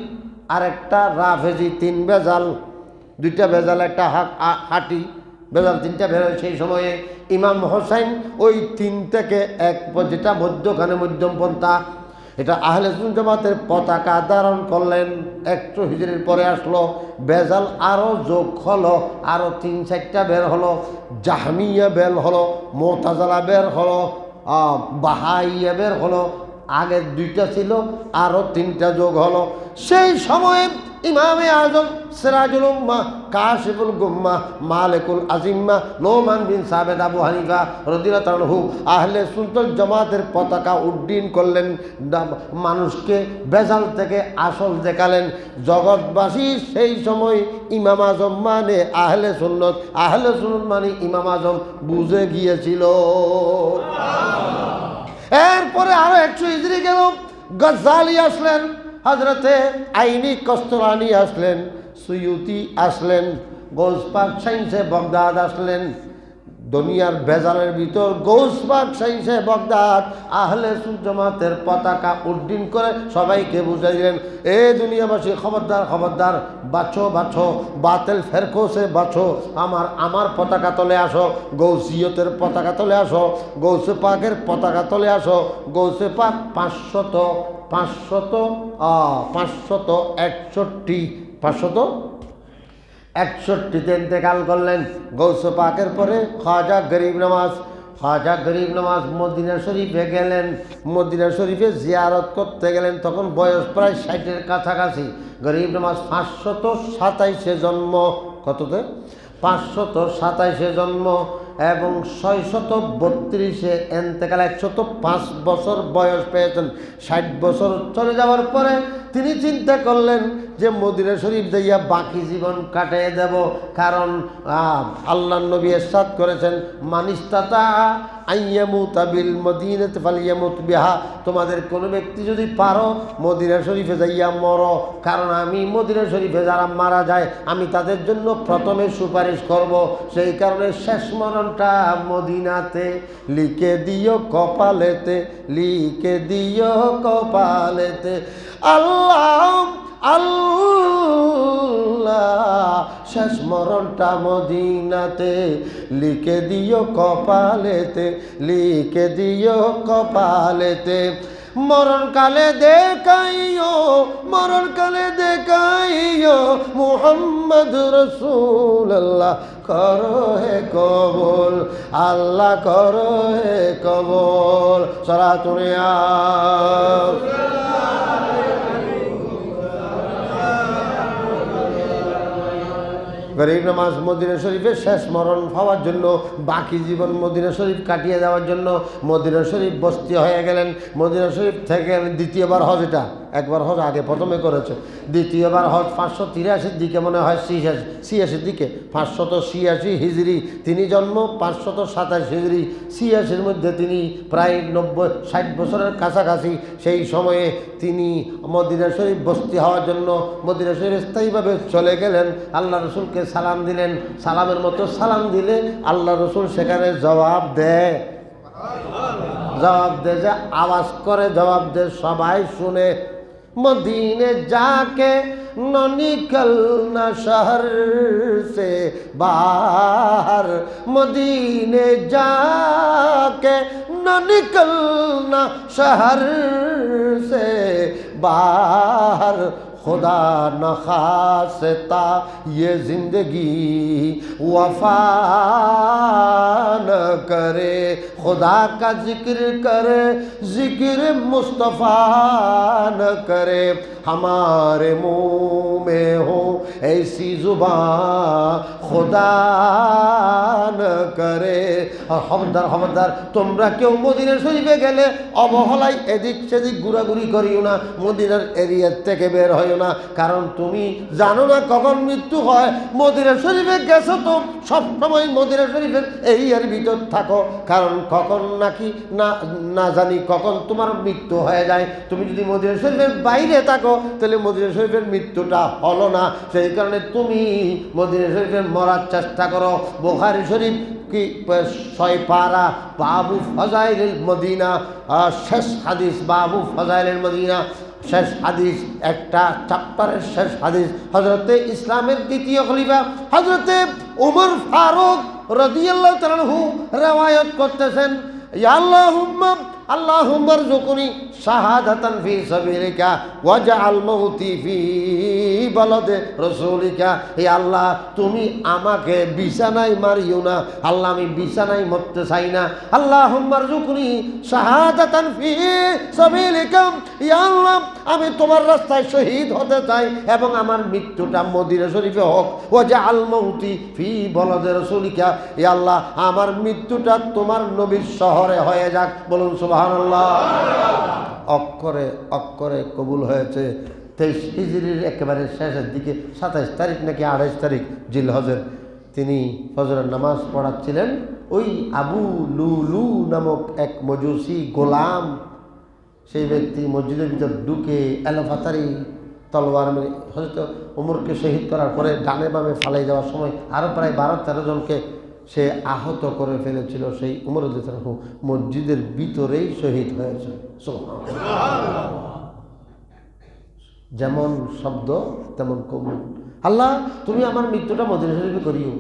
আরেকটা রাফেজি। 3 বেজাল, 2টা বেজাল, একটা খাঁটি বেজাল, 3টা বের হয়। সেই সময়ে ইমাম হোসেন ওই 3 থেকে 1, যেটা মধ্যখানে মধ্যমপন্থা, এটা আহলে সুন্নাত জামাতের পতাকা ধারণ করলেন। 100 হিজরির পরে আসলো, বেজাল আরো যোগ হলো, আরো 3-4টা বের হলো। জাহমিয়া বের হলো, মুতাজিলা বের হলো, বাহাইয়া বের হলো। আগের 2টা ছিল, আরো 3টা যোগ হলো। সেই সময়ে ইমামে আজম সিরাজুল উম্মাহ, কাশিফুল গুম্মাহ, মালিকুল আজিম্মা, নোমান বিন সাবেদ, আবু হানিফা রাদিয়াল্লাহু আনহু আহলে সুন্নাত জামাতের পতাকা উড্ডীন করলেন, মানুষকে বেজাল থেকে আসল দেখালেন। জগৎবাসী সেই সময় ইমাম আজম মানে আহলে সুন্নাত, আহলে সুন্নাত মানে ইমাম আজম বুঝে গিয়েছিল। এরপরে আরো 100 হিজরি গেল, গজ্জালি আসলেন, হজরতে আইনি কস্তরানি আসলেন, সুয়ুতি আসলেন, গৌস পাক সাইন্সে বগদাদ আসলেন। দুনিয়ার বেজালের ভিতর গৌস পাক সাইন্সে বগদাদ আহলে সুন্নাত জামাতের পতাকা উড্ডীন করে সবাইকে বুঝাইলেন, এ দুনিয়াবাসী, খবরদার খবরদার, বাছো বাছো, বাতিল ফেরকোসে বাছো, আমার পতাকা তলে আসো, গৌসিয়তের পতাকা তলে আসো, গৌসে পাকের পতাকা তলে আসো। গৌসে পাক 561তে ইন্তেকাল করলেন। গৌসে পাকের পরে খাজা গরিব নওয়াজ মদিনা শরীফে গেলেন। মদিনা শরীফে জিয়ারত করতে গেলেন, তখন বয়স প্রায় 60-এর কাছাকাছি। গরিব নওয়াজ 527-এ জন্ম। কততে? 527-এ জন্ম এবং 632-এ ইন্তেকাল। 105 বছর বয়স পেয়েছেন। 60 বছর চলে যাওয়ার পরে তিনি চিন্তা করলেন যে মদিনা শরীফ যাইয়া বাকি জীবন কাটিয়ে দেব, কারণ আল্লাহর নবী ইরশাদ করেছেন, মানিস্তাতা আইয়ামুতা বিল মদিনাতি ফালিয়ামুত বিহা, তোমাদের কোনো ব্যক্তি যদি পারো মদিনা শরীফে যাইয়া মরো, কারণ আমি মদিনা শরীফে যারা মারা যায় আমি তাদের জন্য প্রথমে সুপারিশ করব। সেই কারণে শেষ মরণটা মদিনাতে, লিখে দিও কপালেতে, লিখে দিও কপালেতে। আল্লাহ আল্লাহ শেষ মরণটা মদিনাতে, লিখে দিও কপালেতে, লিখে দিও কপালেতে। মরণকালে দেখাইও, মরণকালে দেখাইও মুহাম্মদ রাসূলুল্লাহ, করো হে কবুল, আল্লাহ করো হে কবুল। সালাতুন ইয়া গরিব নামাজ মদিনা শরীফের শেষ মরণ পাওয়ার জন্য, বাকি জীবন মদিনা শরীফ কাটিয়ে যাওয়ার জন্য মদিনা শরীফ বস্তি হয়ে গেলেন। মদিনা শরীফ থেকে দ্বিতীয়বার হজ, এটা একবার হজ আগে প্রথমে করেছে, দ্বিতীয়বার হজ 583 দিকে মনে হয়, 86 দিকে, 586 হিজরি তিনি জন্ম, 527 হিজরি, 86 মধ্যে তিনি প্রায় 90-60 বছরের কাছাকাছি। সেই সময়ে তিনি মদিনা শরীফ বস্তি হওয়ার জন্য মদিনা শরীফ স্থায়ীভাবে চলে গেলেন। আল্লাহ রসুলকে সালাম দিলেন, সালামের মতো সালাম দিলে আল্লাহ রসুল সেখানে জবাব দেয়, যে আওয়াজ করে জবাব দেয়, সবাই শুনে। मदीने जाके न निकलना शहर से बाहर, मदीने जाके न निकलना शहर से बाहर, खुदा न खास्ता ये जिंदगी वफा न करे, खुदा का जिक्र करे जिक्र मुस्तफ़ा न करे, हमारे मुँह में हो ऐसी जुबान खुदा न करे। খবরদার খবরদার, তোমরা কেউ মদিনা শরীফে গেলে অবহেলায় এদিক সেদিক ঘোরাঘুরি করিও না, মদিনার এরিয়ার থেকে বের হইও না, কারণ তুমি জানো না কখন মৃত্যু হয়। মদিনা শরীফে গেছো তো সবসময় মদিনা শরীফের এরিয়ার ভিতর থাকো, কারণ কখন নাকি না জানি কখন তোমার মৃত্যু হয়ে যায়। তুমি যদি মদিনা শরীফের বাইরে থাকো তাহলে মদিনা শরীফের মৃত্যুটা হলো না, সেই কারণে তুমি মদিনা শরীফের মরার চেষ্টা করো। বুখারী শরীফ কি 6 পারা বাবু ফজাইল মদিনা, শেষ হাদিস বাবু ফজাইল মদিনা, শেষ হাদিস, একটা চ্যাপ্টারের শেষ হাদিস। হযরতে ইসলামের দ্বিতীয় খলিফা হযরতে ওমর ফারুক রাদিয়াল্লাহু তাআলা আনহু রওয়ায়াত করতেছেন, ইয়া আল্লাহুম্মা আল্লাহুম্মা রযুকনি শাহাদাতান ফি সাবিলিকা ওয়াজআল মাউতি ফি বালাদে রাসূলিকা। হে আল্লাহ, তুমি আমাকে বিছানায় মারিও না, আল্লাহ আমি বিছানায় মরতে চাই না। আল্লাহুম্মা রযুকনি শাহাদাতান ফি সাবিলিকা, ইয়া আল্লাহ আমি তোমার রাস্তায় শহীদ হতে চাই এবং আমার মৃত্যুটা মদিনা শরীফে হোক। ওয়াজআল মাউতি ফি বালাদে রাসূলিকা, ইয়া আল্লাহ আমার মৃত্যুটা তোমার নবীর শহরে হয়ে যাক। বলুন সুবহানাল্লাহ। অক্ষরে অক্ষরে কবুল হয়েছে। 23 হিজরির একেবারে শেষের দিকে 27 তারিখ নাকি 28 তারিখ জিলহজের তিনি ফজরের নামাজ পড়াচ্ছিলেন। ওই আবু লুলু নামক এক মজুসি গোলাম, সেই ব্যক্তি মসজিদের ভিতর ঢুকে এলোফাতারি তলোয়ার মেরে হয়তো ওমরকে শহীদ করার পরে ডানে বামে ফালাই যাওয়ার সময় আরও প্রায় 12-13 জনকে সে আহত করে ফেলেছিল। সেই উমর রাদিয়াল্লাহু মসজিদের ভিতরেই শহীদ হয়েছে। যেমন শব্দ তেমন কবুল। আল্লাহ তুমি আমার মৃত্যুটা মদিনা শরীফে করিও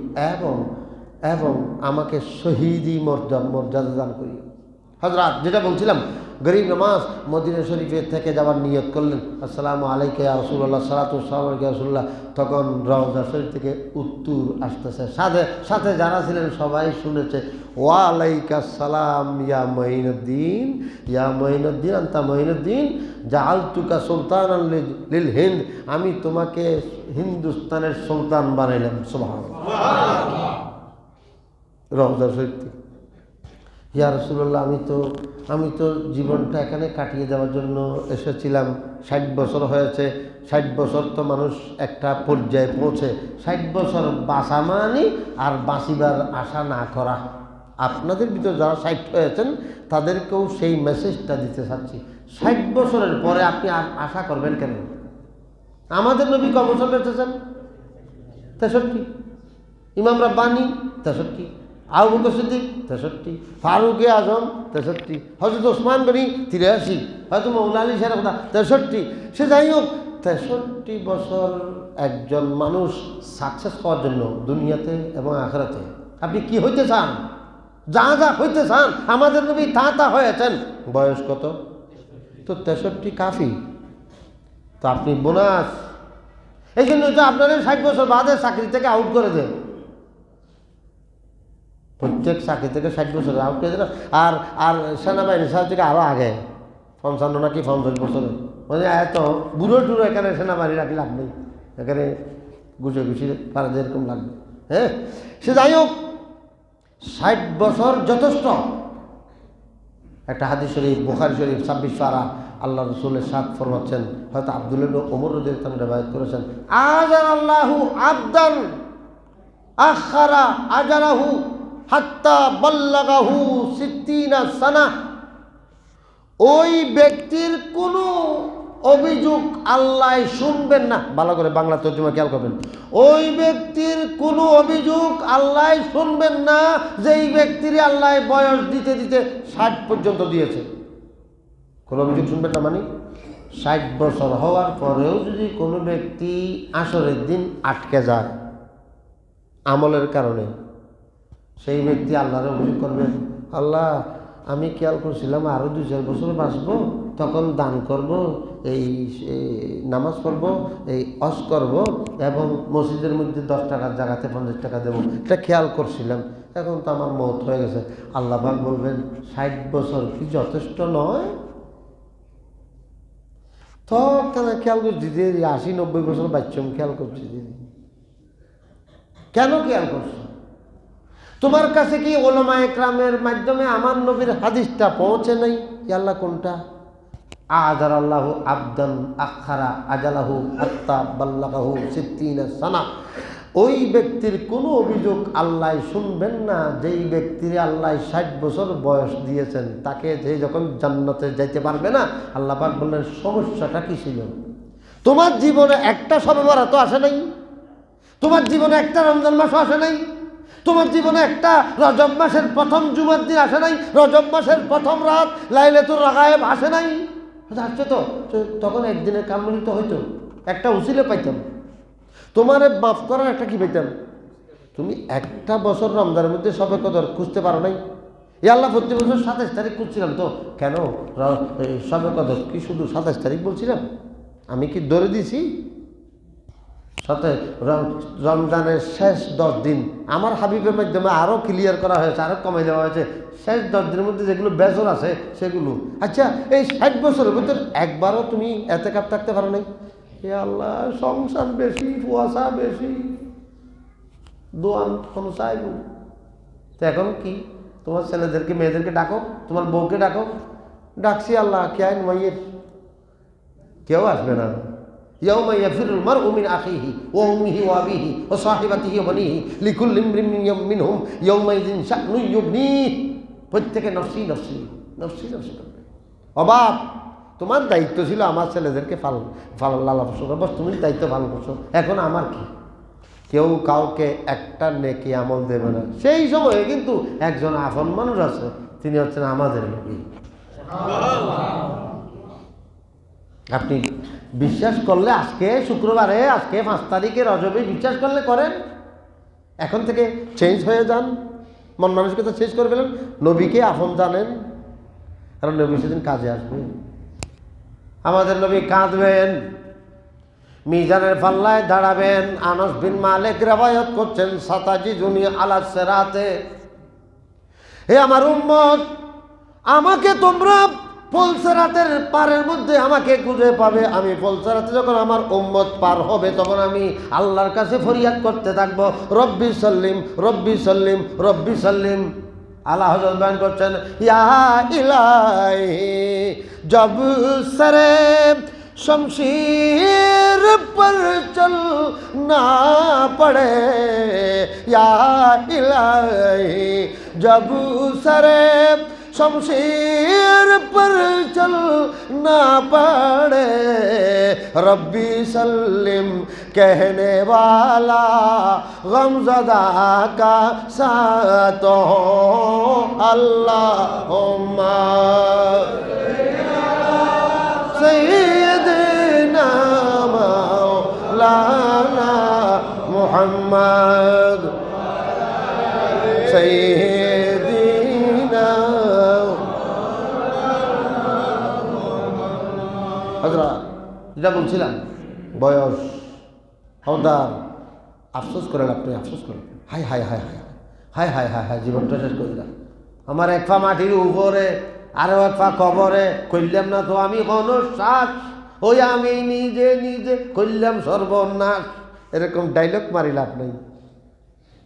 এবং আমাকে শহীদি মর্যাদা দান করিও। হযরত যেটা বলছিলাম, গরিব নামাজ মদিনা শরীফে থেকে যাওয়ার নিয়ত করলেন, আসসালামু আলাইকা ইয়া রাসূলুল্লাহ, সালাতু ওয়াসসালামু আলাইকা ইয়া রাসূলুল্লাহ। তখন রওজা শরীফ থেকে উত্তর আসতেছে, সাথে যারা ছিলেন সবাই শুনেছে, ওয়া আলাইকা সালাম ইয়া মঈনুদ্দিন, ইয়া মঈনুদ্দিন আনতা মঈনুদ্দিন জাআলতুকা সুলতানান লিল হিন্দ, আমি তোমাকে হিন্দুস্তানের সুলতান বানাইলাম। সুবহানাল্লাহ। রওজা শরীফ থেকে, ইয়া রাসূলুল্লাহ আমি তো জীবনটা এখানে কাটিয়ে দেওয়ার জন্য এসেছিলাম। 60 বছর হয়েছে। 60 বছর তো মানুষ একটা পর্যায়ে পৌঁছে, 60 বছর বাঁচা মানে আর বাঁচিবার আশা না করা। আপনাদের ভিতরে যারা 60 হয়েছেন তাদেরকেও সেই মেসেজটা দিতে চাচ্ছি। 60 বছরের পরে আপনি আশা করবেন কেন? আমাদের নবী কত বছর বেঁচেছেন? 63। ইমাম রাব্বানি 63, আবু বকর সিদ্দিক 63, ফারুক আজম 63, হযরত ওসমান গনি 83, হয়তো মৌলা আলী শাহের কথা 63। সে যাই হোক, 63 বছর একজন মানুষ সাকসেস হওয়ার জন্য দুনিয়াতে এবং আখিরাতে আপনি কি হইতে চান? যা যা হইতে চান আমাদের নবী তা হয়েছেন। বয়স কত? তো 63 কাফি। তো আপনি বোনাস। এই জন্য তো আপনাদের 60 বছর বাদে চাকরি থেকে আউট করে দেন। প্রত্যেক চাকরি থেকে 60 বছর আউট করে দেন। আর আর সেনাবাহিনীর সাথে থেকে আরও আগে 55 নাকি 50 বছরে, মানে এত বুড়ো টুড়ো এখানে সেনাবাহিনী রাখি লাভ নেই, এখানে গুছিয়ে গুছিয়ে পারা যেরকম লাগবে। হ্যাঁ, সে যাই হোক, 60 বছর যথেষ্ট। একটা হাদিস শরীফ, বুখারী শরীফ 26 পারা, আল্লাহ রসুলের সাথ ফরমাচ্ছেন, হয়তো আব্দুল্লাহ ইবনে ওমর রাদিয়াল্লাহু তাআলা রিওয়ায়াত করেছেন, আজারাল্লাহু আবদান আখারা আজারাহু হাত্তা বাল্লাগাহু 60 সানা। ওই ব্যক্তির কোনো অভিযোগ আল্লাহ শুনবেন না। ভালো করে বাংলা তর্জমা খেয়াল করবেন। ওই ব্যক্তির কোনো অভিযোগ আল্লাহ শুনবেন না যেই ব্যক্তির আল্লাহ বয়স দিতে দিতে 60 পর্যন্ত দিয়েছে। কোনো অভিযোগ শুনবেন না মানে 60 বছর হওয়ার পরেও যদি কোনো ব্যক্তি আসরের দিন আটকে যায় আমলের কারণে, সেই ব্যক্তি আল্লাহর অভিযোগ করবেন, আল্লাহ আমি খেয়াল করছিলাম আরও 2-4 বছর বাঁচবো, তখন দান করব, এই নামাজ পড়ব, এই হজ করব এবং মসজিদের মধ্যে 10 টাকার জায়গাতে 50 টাকা দেবো, এটা খেয়াল করছিলাম, এখন তো আমার মওত হয়ে গেছে। আল্লাহ পাক বলবেন 60 বছর কি যথেষ্ট নয়? তো কেন খেয়াল করছি যে 80-90 বছর বাচ্চম খেয়াল করছি দিদি, কেন খেয়াল করছো? তোমার কাছে কি ওলামা একরামের মাধ্যমে আমার নবীর হাদিসটা পৌঁছে নাই? আল্লাহ কোনটা? আযারাল্লাহু আবদান আখারা আজালাহু হাত্তা বাল্লাগাহু 60 সানা। ওই ব্যক্তির কোনো অভিযোগ আল্লাহ শুনবেন না যেই ব্যক্তির আল্লাহ 60 বছর বয়স দিয়েছেন, তাকে যে যখন জান্নাতে যাইতে পারবে না। আল্লাহ পাক বললেন সমস্যাটা কি ছিল? তোমার জীবনে একটা শবে বরাত আসে নাই, তোমার জীবনে একটা রমজান মাসও আসে নাই, তোমার জীবনে একটা রজব মাসের প্রথম জুমার দিন আসে নাই, রজব মাসের প্রথম রাত লাইলাতুল রাগায়েব আসে নাই। আসছে তো, তখন একদিনের কামড়ি তো হইতো, একটা উসিলে পাইতাম, তোমার মাফ করার একটা কি পাইতাম। তুমি একটা বছর রমজানের মধ্যে সবে কদর খুঁজতে পারো নাই? আল্লাহ প্রতি বছর 27 তারিখ খুঁজছিলাম তো, কেন সবে কদর কি শুধু 27 তারিখ বলছিলাম? আমি কি ধরে দিছি? সাথে রমজানের শেষ 10 দিন আমার হাবিবের মাধ্যমে আরও ক্লিয়ার করা হয়েছে, আরও কমাই দেওয়া হয়েছে। শেষ 10 দিনের মধ্যে যেগুলো বেজর আছে সেগুলো। আচ্ছা, এই 60 বছরের ভিতরে একবারও তুমি এতেকাফ থাকতে পারো নাই? এ আল্লাহ, সংসার বেশি, কুয়াশা বেশি, দোয়ান কোনো চাইব। তো এখন কি? তোমার ছেলেদেরকে মেয়েদেরকে ডাকো, তোমার বউকে ডাকো। ডাকছি আল্লাহ, কে আইন মাইয়ের কেউ আসবে না। ইয়াউমা ইয়াফিরুল মারউ মিন আখিহি ওয়া উম্মিহি ওয়া আবিহি ওয়া সাহিবাতিহি ওয়া বানিহি লিকুল্লি ইমরিন মিনহুম ইয়াউমাইযিন শা'নুন ইউগনিহি। প্রত্যেকে নফসি নফসি নফসি নফসি করবে। অবাব, তোমার দায়িত্ব ছিল আমার ছেলেদেরকে লালন পালন করো, বস তুমি দায়িত্ব পালন করছো, এখন আমার কি? কেউ কাউকে একটা নেকি আমল দেবে না। সেই সময়ে কিন্তু একজন আপন মানুষ আছে, তিনি হচ্ছেন আমাদের নবী। আপনি বিশ্বাস করলে আজকে শুক্রবারে, আজকে 5 তারিখে রজবে বিশ্বাস করলে করেন, এখন থেকে চেঞ্জ হয়ে যান, মন মানসিকতা চেঞ্জ করে ফেলেন, নবীকে আপন জানেন, কারণ নবী সেদিন কাজে আসবে। আমাদের নবী কাঁদবেন, মিজানের পাল্লায় দাঁড়াবেন। আনাস বিন মালিক রিওয়ায়াত করছেন, সাতাজিদুনি আলা সিরাতে, হে আমার উম্মত, আমাকে তোমরা ফুলসিরাতের পারের মধ্যে আমাকে খুঁজে পাবে। আমি ফুলসিরাতে যখন আমার উম্মত পার হবে, তখন আমি আল্লাহর কাছে ফরিয়াদ করতে থাকবো, রব্বি সাল্লিম রব্বি সাল্লিম রব্বি সাল্লিম। আল্লাহ হযরত বয়ান করছেন, ইয়া ইলাহি জব সরে শমশির पर चलना पड़े या इलाही जब सरे शमशीर पर चलना पड़े रब्बी सल्लिम कहने वाला गमज़दा का साथ हो अल्लाहुम्मा सय्यदना मौलाना मुहम्मद सय्यदना। হযরত যেটা বলছিলাম বয়স হওদার আফসোস করেন আপনি, আফসোস করেন, high high high high high high high high জীবনটা শেষ করে দিলাম। আমার এক পা মাটির উপরে আরো এক পা কবরে, করলাম না তো আমি কোনো শ্বাস, ওই আমি নিজে নিজে করলাম সর্বনাশ। এরকম ডাইলগ মারি লাভ নেই,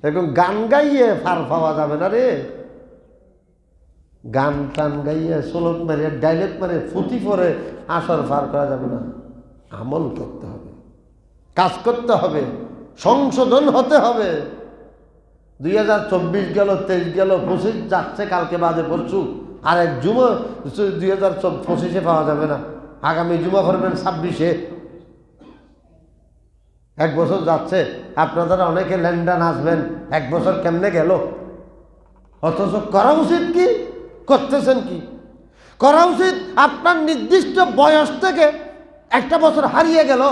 এরকম গান গাইয়ে ফার পাওয়া যাবে না রে। গান টান গাইয়ে সোলক মারিয়ে ডাইলগ মারে ফুটি পরে আসর পার করা যাবে না। আমল করতে হবে, কাজ করতে হবে, সংশোধন হতে হবে। 2024 গেল, 23 গেল, 25 যাচ্ছে কালকে বাদে পরশু, আর এক জুমা 2025-এ পাওয়া যাবে না। আগামী জুমা করবেন 26-এ। এক বছর যাচ্ছে, আপনারা অনেকে ল্যান্ডান আসবেন, এক বছর কেমনে গেল? অথচ করা উচিত কি, করতেছেন কি? করা উচিত আপনার নির্দিষ্ট বয়স থেকে একটা বছর হারিয়ে গেল,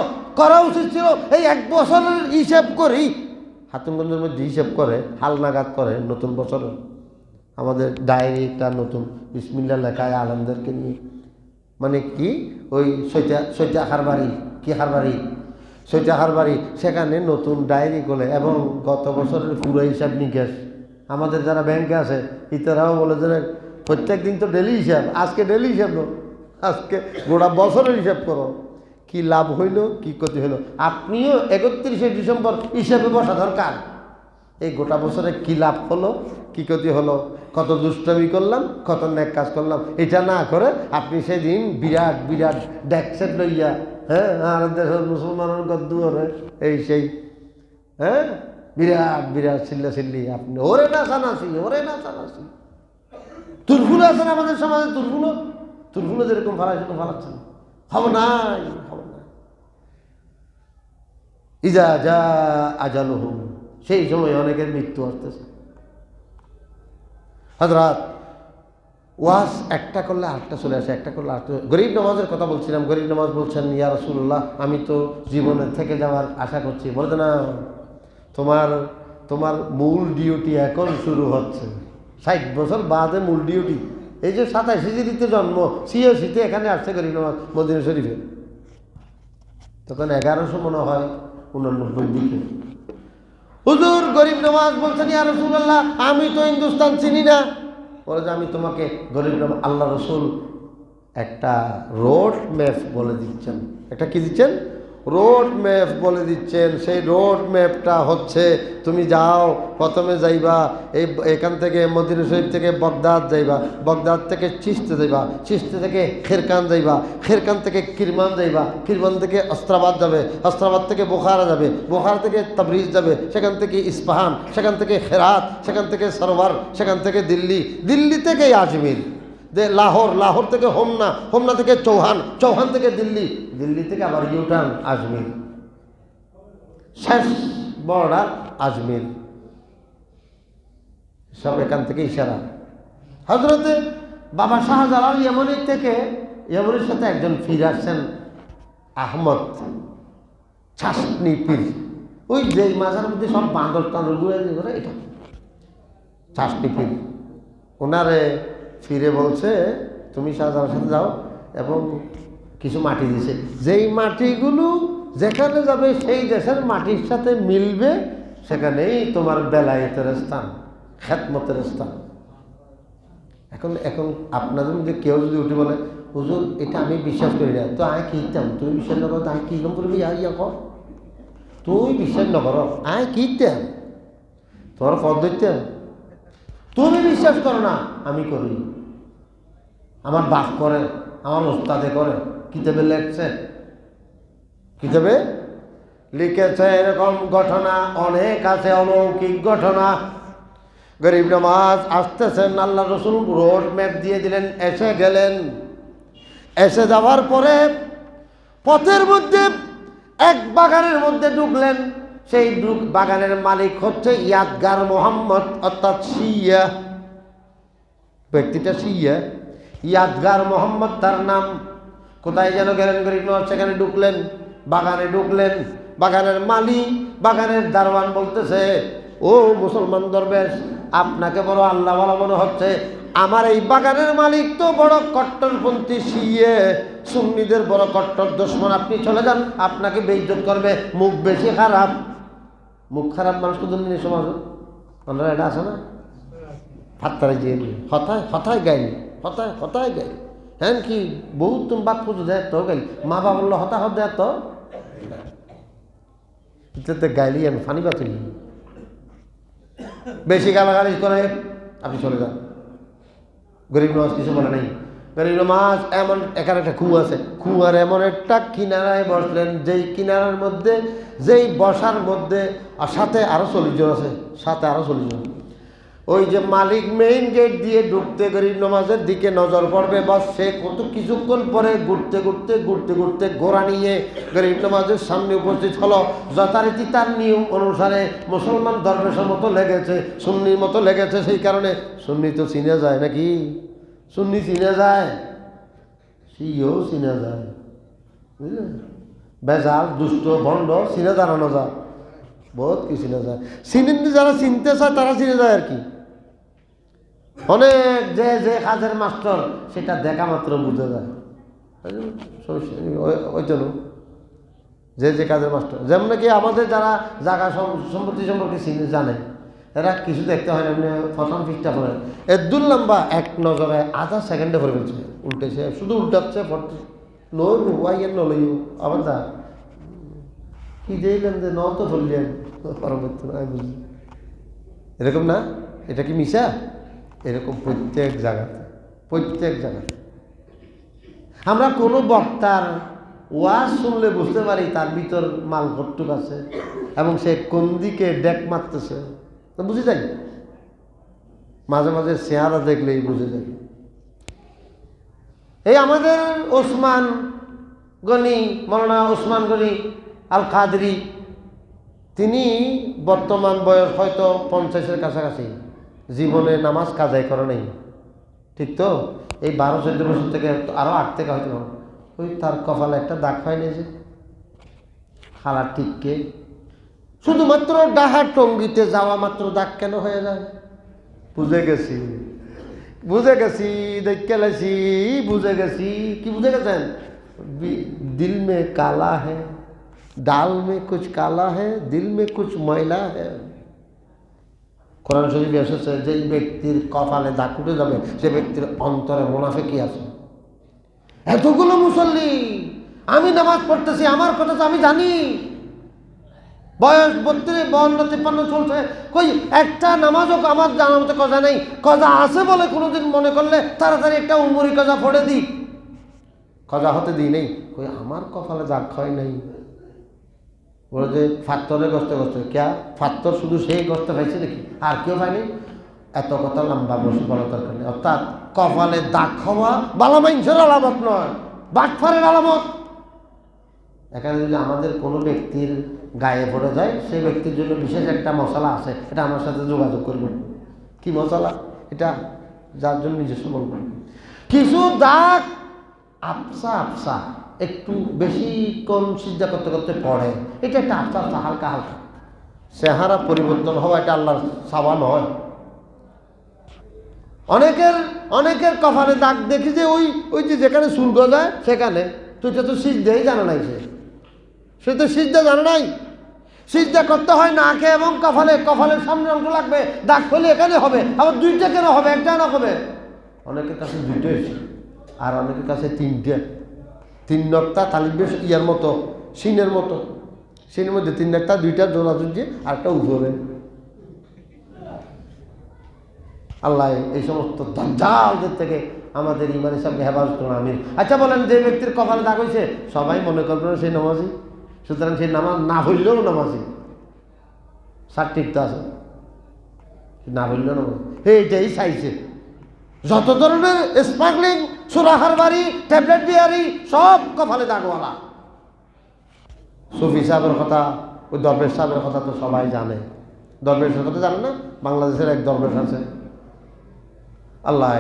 করা উচিত ছিল এই এক বছরের হিসেব করেই হাতুমগঞ্জের মধ্যে হিসেব করে হালনাগাদ করে নতুন বছর আমাদের ডায়েরিটা নতুন বিসমিল্লাহ লেখায় আলমদেরকে নিয়ে। মানে কি ওই সৈতা হারবাড়ি, কি হারবাড়ি, সৈতা হারবাড়ি, সেখানে নতুন ডায়েরি করে এবং গত বছরের পুরো হিসাব নিকাশ। আমাদের যারা ব্যাংকে আছে ইতারাও বলে যে প্রত্যেক দিন তো ডেলি হিসাব, আজকে ডেলি হিসাব না, আজকে গোটা বছরের হিসাব করো, কি লাভ হইল কি ক্ষতি হইল। আপনিও 31শে ডিসেম্বর হিসাবে বসা দরকার, এই গোটা বছরে কি লাভ হলো কি ক্ষতি হলো, কত দুষ্টামি করলাম, কত নেক কাজ করলাম। এটা না করে আপনি সেদিন বিরাট বিরাট ডেকসেট লইয়া, হ্যাঁ, আর দেশের মুসলমানের গদ্দুয়ারে এই সেই, হ্যাঁ, বিরাট বিরাট চিল্লা চিল্লি, আপনি ওরে না জানাসি, ওরে না জানাসি। তুরফুলো আছেন আমাদের সমাজে, তুরফুলো যেরকম ফালাই সেরকম ফালাচ্ছেন, হব নাই, হব না। ইজা যা আজালুহুম, সেই সময় অনেকের মৃত্যু আসতেছে। হযরত ওয়াজ একটা করলে আরেকটা চলে আসে, একটা করলে আরেকটা। গরিব নামাজের কথা বলছিলাম, গরিব নামাজ বলছেন ইয়া রাসূলুল্লাহ আমি তো জীবনে থেকে যাওয়ার আশা করছি। বলতে না, তোমার মূল ডিউটি এখন শুরু হচ্ছে, 60 বছর বাদে মূল ডিউটি। এই যে 27 হিজরিতে জন্ম, 86-তে এখানে আসছে গরিব নামাজ মদিনা শরীফে, তখন 1100 মনে হয় 89 দিকে। হুজুর গরিব নামাজ বলছেন ইয়া রাসূলুল্লাহ আমি তো হিন্দুস্তান চিনি না। বলে যে আমি তোমাকে গরিব নামাজ, আল্লাহ রসুল একটা রোড ম্যাপ বলে দিচ্ছেন। একটা কি দিচ্ছেন? রোড ম্যাপ বলে দিচ্ছেন। সেই রোড ম্যাপটা হচ্ছে তুমি যাও, প্রথমে যাইবা এখান থেকে মদিনা শরীফ থেকে বগদাদ যাইবা, বগদাদ থেকে চিশতে যাইবা, চিশতে থেকে খেরকান যাইবা, খেরকান থেকে কিরমান যাইবা, কিরমান থেকে অস্ত্রাবাদ যাবে, অস্ত্রাবাদ থেকে বোখারা যাবে, বোখারা থেকে তাবরিজ যাবে, সেখান থেকে ইস্পাহান, সেখান থেকে খেরাত, সেখান থেকে সরোয়ার, সেখান থেকে দিল্লি, দিল্লি থেকে আজমির, লাহোর, লাহোর থেকে হোমনা, হোমনা থেকে চৌহান, চৌহান থেকে দিল্লি, দিল্লি থেকে আবার ইউটার্ন আজমির, শেষ বর্ডার আজমির। সব এখান থেকে ইশারা। হযরতে বাবা শাহজালাল ইয়েমনি থেকে, ইয়েমনির সাথে একজন পীর আসছেন আহমদ ছাসনি পীর, ওই যে মাঝার মধ্যে সব বাঁদর টাঁদর ঘুরে ঘুরে, এটা ছাসনি পীর। ওনারে ফিরে বলছে তুমি শাহজালালের সাথে যাও, এবং কিছু মাটি দিছে, যেই মাটিগুলো যেখানে যাবে সেই দেশের মাটির সাথে মিলবে, সেখানেই তোমার বেলায়েতের স্থান, খেদমতের স্থান। এখন এখন আপনাদের মধ্যে কেউ যদি উঠে বলে হুজুর এটা আমি বিশ্বাস করি না, তো আয় কিনতাম, তুমি বিশ্বাস না করো, আমি কিরকম করবি? ইয়া কর, তুই বিশ্বাস না করো, আয় কিনতাম, তোমার পদ ধরতাম, তুমি বিশ্বাস করো না, আমি করি, আমার বাপ করে, আমার ওস্তাদে করে, কিতাবে লেখছে, কি দেবে লিখেছে। এরকম ঘটনা অনেক আছে, অলৌকিক ঘটনা। গরিব নওয়াজ আসতেছেন, আল্লাহ রসুল রোড ম্যাপ দিয়ে দিলেন, এসে গেলেন। এসে যাওয়ার পরে পথের মধ্যে এক বাগানের মধ্যে ঢুকলেন। সেই বাগানের মালিক হচ্ছে ইয়াদগার মোহাম্মদ, অর্থাৎ শিয়া। ব্যক্তিটা শিয়া, ইয়াদগার মোহাম্মদ তার নাম। কোথায় যেন গেলেন গরিব নওয়াজ, সেখানে ঢুকলেন, বাগানে ঢুকলেন। বাগানের মালিক, বাগানের দারোয়ান বলতেছে, ও মুসলমান দরবেশ, আপনাকে বড় আল্লাহ ওয়ালা মনে হচ্ছে। আমার এই বাগানের মালিক তো বড় কট্টরপন্থী শিয়ে, সুন্নিদের বড় কট্টর দুশমন। আপনি চলে যান, আপনাকে বেইজ্জত করবে, মুখ বেশি খারাপ। মুখ খারাপ মানুষ তো দুনিয়া সমাজ, আমরা এটা আছে না, ফাত্তারে যে হতায় হতায় গাইনি, হতায় হতায় গাই। হ্যাঁ কি বহুত তুমি বাদ পুজো দেয় তো গাইলি, মা বাবা বললো হতা হত দেয় তো গাইলি, আমি ফানি পাতুলি বেশি গালাগালি করে আপনি চলে যান। গরিব নওয়াজ কিছু বলে নাই। গরিব নওয়াজ এমন এখানে একটা কুয়া আছে, কুয়ার এমন একটা কিনারায় বসলেন, যেই কিনারার মধ্যে, যেই বসার মধ্যে আর সাথে আরো 40 জন আছে, সাথে আরো 40 জন। ওই যে মালিক মেইন গেট দিয়ে ঢুকতে গরিব নওয়াজের দিকে নজর পড়বে, বস সে কত কিছুক্ষণ পরে ঘুরতে ঘুরতে ঘুরতে ঘুরতে ঘোড়া নিয়ে গরিব নওয়াজের সামনে উপস্থিত হলো। যথারীতি তার নিয়ম অনুসারে মুসলমান দরবেশের মতো লেগেছে, সুন্নির মতো লেগেছে। সেই কারণে সুন্নি তো চিনে যায় নাকি, সুন্নি চিনে যায়, সিও চিনে যায়, বুঝলেন? বেজাল দুষ্ট ভণ্ড চিনে জানানো যায়, বহুত কি চিনে যায়। চিনেন যারা চিনতে চায় তারা চিনে যায় আর কি। অনেক যে যে কাজের মাস্টার সেটা দেখা মাত্র বুঝে যায়, ওই জন্য যে যে কাজের মাস্টার। যেমন নাকি আমাদের যারা জায়গা সম্পত্তি সম্পর্কে চিনে জানে, এরা কিছু দেখতে হয় না, এমনি প্রথম ফিকটা করেন এদুল লম্বা এক নজরে আধা সেকেন্ডে করে ফেলছে, উল্টেছে, শুধু উল্টাচ্ছে, নইয়ের নলইও আবার দা কি দিলেন যে ন তো ধরলেন পরবর্তী বুঝলি এরকম না। এটা কি মিশা? এরকম প্রত্যেক জায়গাতে, প্রত্যেক জায়গাতে আমরা কোনো বক্তার ওয়াজ শুনলে বুঝতে পারি তার ভিতর মাল কটুক আছে এবং সে কোন দিকে ডেক মারতেছে তো বুঝে যাই। মাঝে মাঝে চেহারা দেখলেই বুঝে যাই। এই আমাদের ওসমান গনি, মৌলানা ওসমান গনি আল কাদরি, তিনি বর্তমান বয়স হয়তো 50-এর কাছাকাছি, জীবনে নামাজ কাজাই করে নাই, ঠিক তো? এই 12-14 বছর থেকে আরো 8 থেকে হয়তো ওই তার কপালে একটা দাগ হয়নি যে খালার ঠিককে, শুধুমাত্র ডাহার টঙ্গিতে যাওয়া মাত্র দাগ কেন হয়ে যায়? বুঝে গেছি, বুঝে গেছি, দেখে গেছি, বুঝে গেছি। কি বুঝে গেছেন? দিল মে কালা হ্যাঁ, ডাল মে কুছ কালা হ্যাঁ, দিল মে কুছ ময়লা হ্যাঁ। কোরআন শরীফে এসেছে, যেই ব্যক্তির কপালে দাগ উঠে যাবে সে ব্যক্তির অন্তরে মুনাফিকি আছে। এতগুলো মুসল্লি, আমি নামাজ পড়তেছি, আমার কথা তো আমি জানি, বয়স 32, 52, 53 চলছে, কই একটা নামাজও আমার জানা মতো কজা নেই। কজা আছে বলে কোনোদিন মনে করলে তাড়াতাড়ি একটা উমরি কজা পড়ে দিই, কজা হতে দিই নেই। কই আমার কপালে দাগ হয় নাই, বলে যে ফাত্তরে গস্তে গস্তে ক্যা ফাত্তর শুধু সেই গস্তে পাইছে নাকি, আর কেউ পায়নি? এত কথা লম্বা বসে বলা দরকার নেই। অর্থাৎ কপালে দাগ হওয়া বালা মাইনসের আলামত নয়, বাটফারের আলামত। এখানে যদি আমাদের কোনো ব্যক্তির গায়ে পড়ে যায়, সেই ব্যক্তির জন্য বিশেষ একটা মশলা আছে, এটা আমার সাথে যোগাযোগ করবেন। কি মশলা? এটা যার জন্য নিজস্ব বলবেন। কিছু দাগ আফসা আফসা একটু বেশি কম সিজদা করতে করতে পড়ে, এটা একটা আফসা আফসা হালকা হালকা, চেহারা পরিবর্তন হওয়া এটা আল্লাহর চাওয়া নয়। অনেকের কপালে দাগ দেখি যে ওই যে যেখানে চুল গজায় সেখানে, তো এটা তো সিজদাই জানা নাই, সে তো সিজদা জানা নাই। সিজদা করতে হয় নাকে এবং কপালের সামনে অংশ লাগবে, দাগ হলে এখানে হবে, আবার 2টা কেন হবে, একটা না হবে? অনেকের কাছে 2টা হয়েছে, আর অনেকের কাছে 3টা, 3 নক্তা তালিবের ইয়ার মতো, সিনের মতো, সিনের মধ্যে 3 নক্তা, 2টা জোড়া জুড়ছে আর একটা উপরে। আল্লাহ এই সমস্ত দাজ্জালদের থেকে আমাদের ইমানের সামনে হেফাজত করুন, আমিন। আচ্ছা বলেন, যে ব্যক্তির কপালে দাগ হয়েছে সবাই মনে করবেন সেই নামাজি? সুতরাং সেই নামাজ না হইলেও নামাজি সার্টিক তো আছে, না হইলেও নামাজ এইটাই চাইছে। যত ধরনের স্মাগলিং, সুরাহার বাড়ি, ট্যাবলেট বিয়ারি সব কপালে দাগওয়ালা। সুফি সাহেবের কথা, ওই দরবেশ সাহেবের কথা তো সবাই জানে। দরবেশের কথা জানে না? বাংলাদেশের এক দরবেশ আছে, আল্লাহ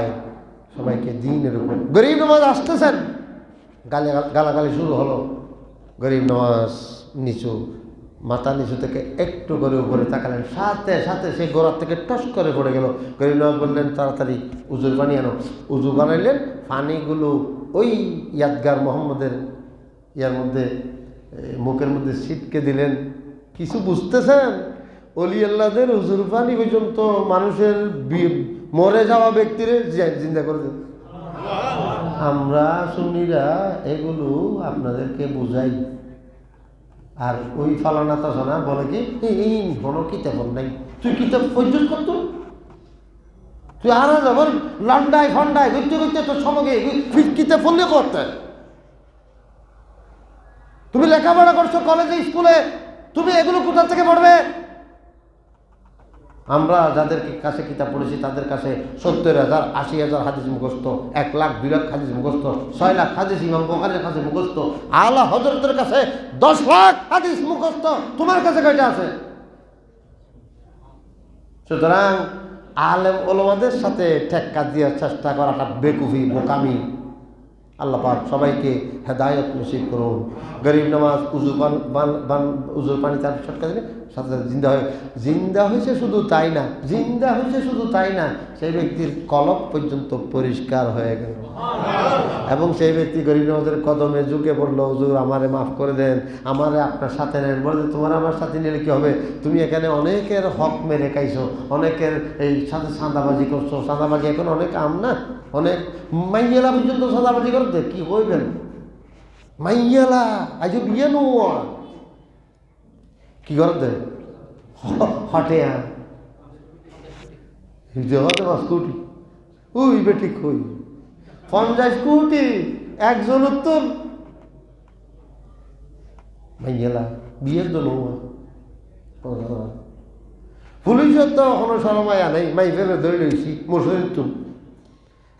সবাইকে দিনের উপর। গরিব নওয়াজ আসতেছেন, গালাগালি শুরু হলো। গরিব নওয়াজ নিচু, মাথা নিচু থেকে একটু করে উপরে তাকালেন, সাথে সাথে সেই গোড়ার থেকে টস করে পড়ে গেল। গরিব নওয়াজ বললেন, তাড়াতাড়ি উজুর পানি আনো। উজু বানাইলেন, পানিগুলো ওই ইয়াদগার মোহাম্মদের ইয়ার মধ্যে, মুখের মধ্যে ছিটকে দিলেন। কিছু বুঝতেছেন? অলি আল্লাহদের উজুর পানি পর্যন্ত মানুষের মরে যাওয়া ব্যক্তিরে জিন্দা করে দেন। আমরা সুন্নিরা এগুলো আপনাদেরকে বুঝাই, আর ওই ফালানা তাছানা বলে কি এই কোনো কিতাব নাই, তুই কিতাব পর্যন্ত করত, তুই আর যাবার লন্ডায় ফন্ডায় ঘুরতে ঘুরতে তোর সমাগে কিতাব পড়লে করতে। তুমি লেখাপড়া করছো কলেজে স্কুলে, তুমি এগুলো কোথা থেকে পড়বে? আমরা যাদের কাছে কিতাব পড়েছি তাদের কাছে 70,000 80,000 হাদিস মুখস্থ, 1 লাখ 2 লাখ হাদিস মুখস্থ, 6 লাখ হাদিস ইমাম বুখারীর কাছে মুখস্থ, আলা হযরতের কাছে 10 লাখ হাদিস মুখস্থ। তোমার কাছে কয়টা আছে? সুতরাং আলেম ওলামাদের সাথে ঠেক্কা দেওয়ার চেষ্টা করাটা বেকুফি, বোকামি। আল্লাহ পাক সবাইকে হেদায়েত নসিব করুন। গরিব নামাজ উজুর পানি তার ছটকা দিলে সাথে সাথে জিন্দা হয়েছে। শুধু তাই না, জিন্দা হয়েছে শুধু তাই না, সেই ব্যক্তির কলব পর্যন্ত পরিষ্কার হয়ে গেল। এবং সেই ব্যক্তি গরিব নামাজের কদমে ঝুঁকে পড়লো, হুজুর আমারে মাফ করে দেন, আমারে আপনার সাথে নেন। বলে, তোমার আমার সাথে নিলে কি হবে? তুমি এখানে অনেকের হক মেরে খাইছো, অনেকের এই সাথে চাঁদাবাজি করছো। চাঁদাবাজি এখন অনেক আম না, অনেক মাইয়ালা পর্যন্ত চাঁদাবাজি করতে কি হইবেন? মাইয়ালা আজ বিয়ে নোয়া কি করতে হটে হতে স্কুটি ওই বেটি কই 50 কোটি একজন উত্তর মাইয়ালা বিয়ের জন্য পুলিশের তো কোনো সরমায়া নেই, মাই ফেলে ধরে লইছি মশারির তুম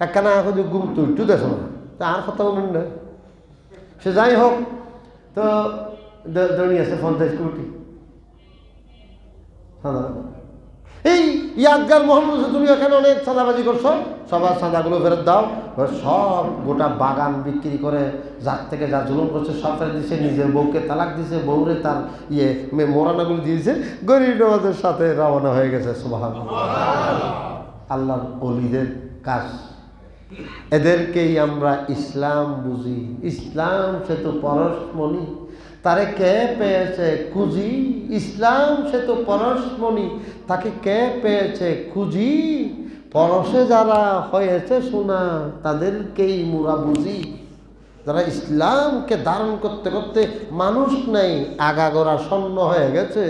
একখানা এখন গুম তুই একটু দেখো না, তা আর কথা বলেন না। সে যাই হোক, তো দৌড়িয়ে আছে 50 কোটি। এই ইয়াদগার মোহাম্মদ, তুমি এখানে অনেক চাঁদাবাজি করছো, সবার চাঁদাগুলো ফেরত দাও। সব গোটা বাগান বিক্রি করে যার থেকে যা জুলুম করছে সব ফেরত দিচ্ছে, নিজের বউকে তালাক দিছে, বউরে তার মোরানাগুলো দিয়েছে, গরিব নওয়াজের সাথে রওনা হয়ে গেছে। সুবহানাল্লাহ, আল্লাহর ওলিদের কাজ। এদেরকেই আমরা ইসলাম বুঝি। ইসলাম সে তো পরশমণি, তারে কে পেয়েছে খুঁজি। ইসলাম সে তো পরশমণি, তাকে কে পেয়েছে খুঁজি। পরশে যারা হয়েছে সোনা, তাদেরকেই মোরা বুঝি। যারা ইসলামকে ধারণ করতে করতে মানুষ নেই, আগাগোড়া স্বর্ণ হয়ে গেছে।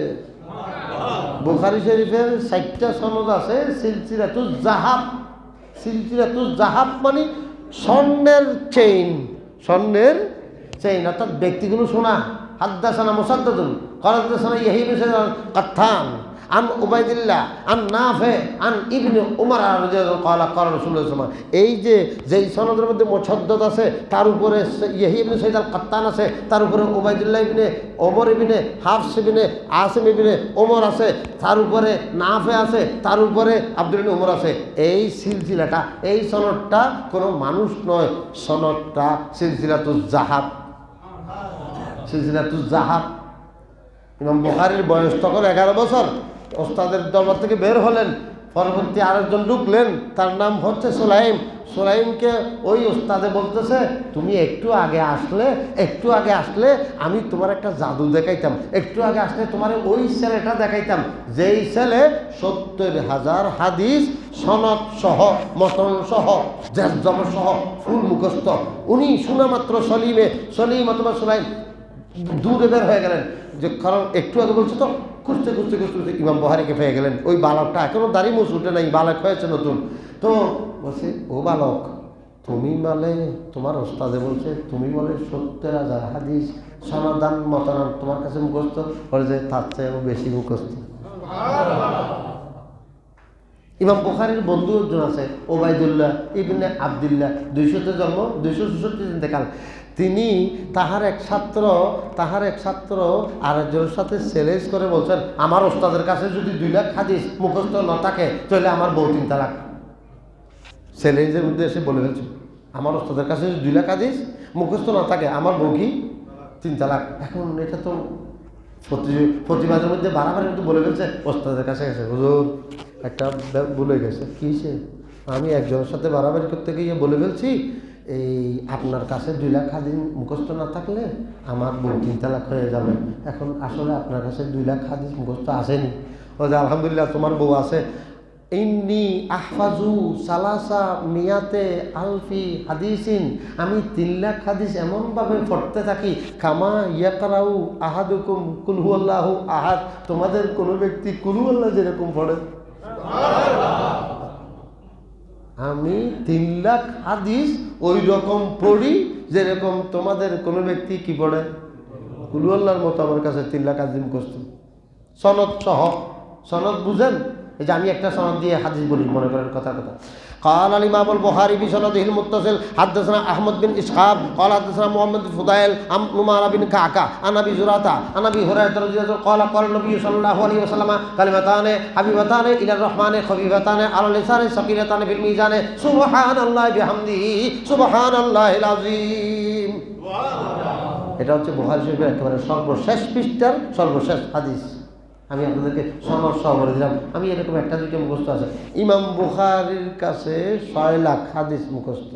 বুখারী শরীফের 60টা সনদ আছে, সিলসিলাতুজ জাহাব। সিলসিলাতুজ জাহাব মানে স্বর্ণের চেইন, স্বর্ণের চেইন, অর্থাৎ ব্যক্তিগুলো শোনা। হাদ্দাসানা মুসাদ্দাদুন ক্বালা হাদ্দাসানা ইয়াহইয়া বিন সাঈদ আল-কাত্তান আন উবাইদিল্লাহ আন নাফি আন ইবনে উমর রাদিয়াল্লাহু ক্বালা ক্বালা রাসূলুল্লাহ সাল্লাল্লাহু আলাইহি ওয়াসাল্লাম। এই যে যেই সনদের মধ্যে মুসাদ্দাদ আছে, তার উপরে ইয়াহইয়া বিন সাঈদ আল-কাত্তান আছে, তার উপরে উবাইদুল্লাহ ইবনে ওমর ইবনে হাফস ইবনে আসিম ইবনে ওমর আছে, তার উপরে নাফি আছে, তার উপরে আব্দুল্লাহ ইবনে ওমর আছে। এই সিলসিলাটা, এই সনদটা কোনো মানুষ নয়, সনদটা সিলসিলাতুজ জাহাব। সিলসিলাতুজ জাহাব। ইমাম বুখারীর বয়স তখন 11 বছর। ওস্তাদের দরবার থেকে বের হলেন, পরবর্তী আরেকজন ঢুকলেন, তার নাম হচ্ছে সুলাইম। সুলাইমকে ওই ওস্তাদে বলতেছে, তুমি একটু আগে আসলে আমি তোমার একটা জাদু দেখাইতাম, একটু আগে আসলে তোমার ওই ছেলেটা দেখাইতাম, যেই ছেলে 70,000 হাদিস সনদ সহ, মতন সহ, জেজম সহ ফুল মুখস্থ। উনি শোনা মাত্র সলিম অথবা সুলাইম দূরে বের হয়ে গেলেন, যে কারণ একটু আগে বলছে তো খুঁজতে ইমাম বুখারীকে পেয়ে গেলেন। ওই বালকটা এখনো দাড়ি মুছ উঠে নাই, বালক হয়েছে নতুন। তো বলছে, ও বালক, তুমি বলে তোমার ওস্তাদে বলছে তুমি বলে 70,000 হাদিস সমাধান মতান তোমার কাছে মুখস্থ বলে যে তার চেয়ে বেশি মুখস্থ। ইমাম বুখারীর বন্ধু একজন আছে ওবায়দুল্লাহ ইবনে আবদুল্লাহ, 200-তে জন্ম, 264 ইন্তেকাল। তিনি তাহার এক ছাত্র আরেকজনের সাথে চ্যালেঞ্জ করে বলছেন, আমার ওস্তাদের কাছে যদি 2 লাখ হাদিস মুখস্থ না থাকে তাহলে আমার বউ 3 তালাক। চ্যালেঞ্জের মধ্যে এসে বলে ফেলছে, আমার ওস্তাদের কাছে যদি 2 লাখ হাদিস মুখস্থ না থাকে আমার বউ কি 3 তালাক। এখন এটা তো প্রতিবাদের মধ্যে বাড়াবাড়ি কিন্তু বলে ফেলছে ওস্তাদের কাছে গেছে, হুজুর একটা ভুলে গেছে। কী সে? আমি একজনের সাথে বাড়াবাড়ি করতে গিয়ে বলে ফেলছি এই আপনার কাছে 2 লাখ হাদিস মুখস্থ না থাকলে আমার বউ 3 তালাক হয়ে যাবে। এখন আসলে আপনার কাছে 2 লাখ হাদিস মুখস্থ আসেনি। ও যে আলহামদুলিল্লাহ তোমার বউ আছে। ইন্নি আহফাজু সালাসা মিয়াতে আলফি হাদিসিন, আমি 3 লাখ হাদিস এমনভাবে পড়তে থাকি কামা ইয়াকরাউ আহাদুকুম কুল হুয়াল্লাহু আহাদ, তোমাদের কোনো ব্যক্তি কুল হুয়াল্লাহ যেরকম পড়ে আমি 3 লাখ হাদিস ওই রকম পড়ি যেরকম তোমাদের কোনো ব্যক্তি কি পড়ে কুল হুয়াল্লাহর মতো আমার কাছে 3 লাখ হাদিস মুখস্থ। সনদ সহ, সনদ বুঝেন? এই যে আমি একটা সনদ দিয়ে হাদিস বলি, মনে করেন কথা। قال الإمام البخاري بسنده المتصل حدثنا أحمد بن إسحاق قال حدثنا محمد بن فضيل عن نمار بن كعكع عن أبي زرعة عن أبي هريرة رضي الله عنه قال قال النبي صلى الله عليه وسلم كلمتان حبيبتان إلى الرحمن خفيفتان على اللسان ثقيلتان في الميزان سبحان الله بحمده سبحان الله العظيم। এটা হচ্ছে বুখারী শরীফের একেবারে সর্বশেষ পৃষ্ঠার সর্বশেষ হাদিস। আমি আপনাদেরকে সনদ সহ বলে দিলাম। আমি এরকম 1-2টা মুখস্থ আছে। ইমাম বুখারীর কাছে 6 লাখ হাদিস মুখস্থ।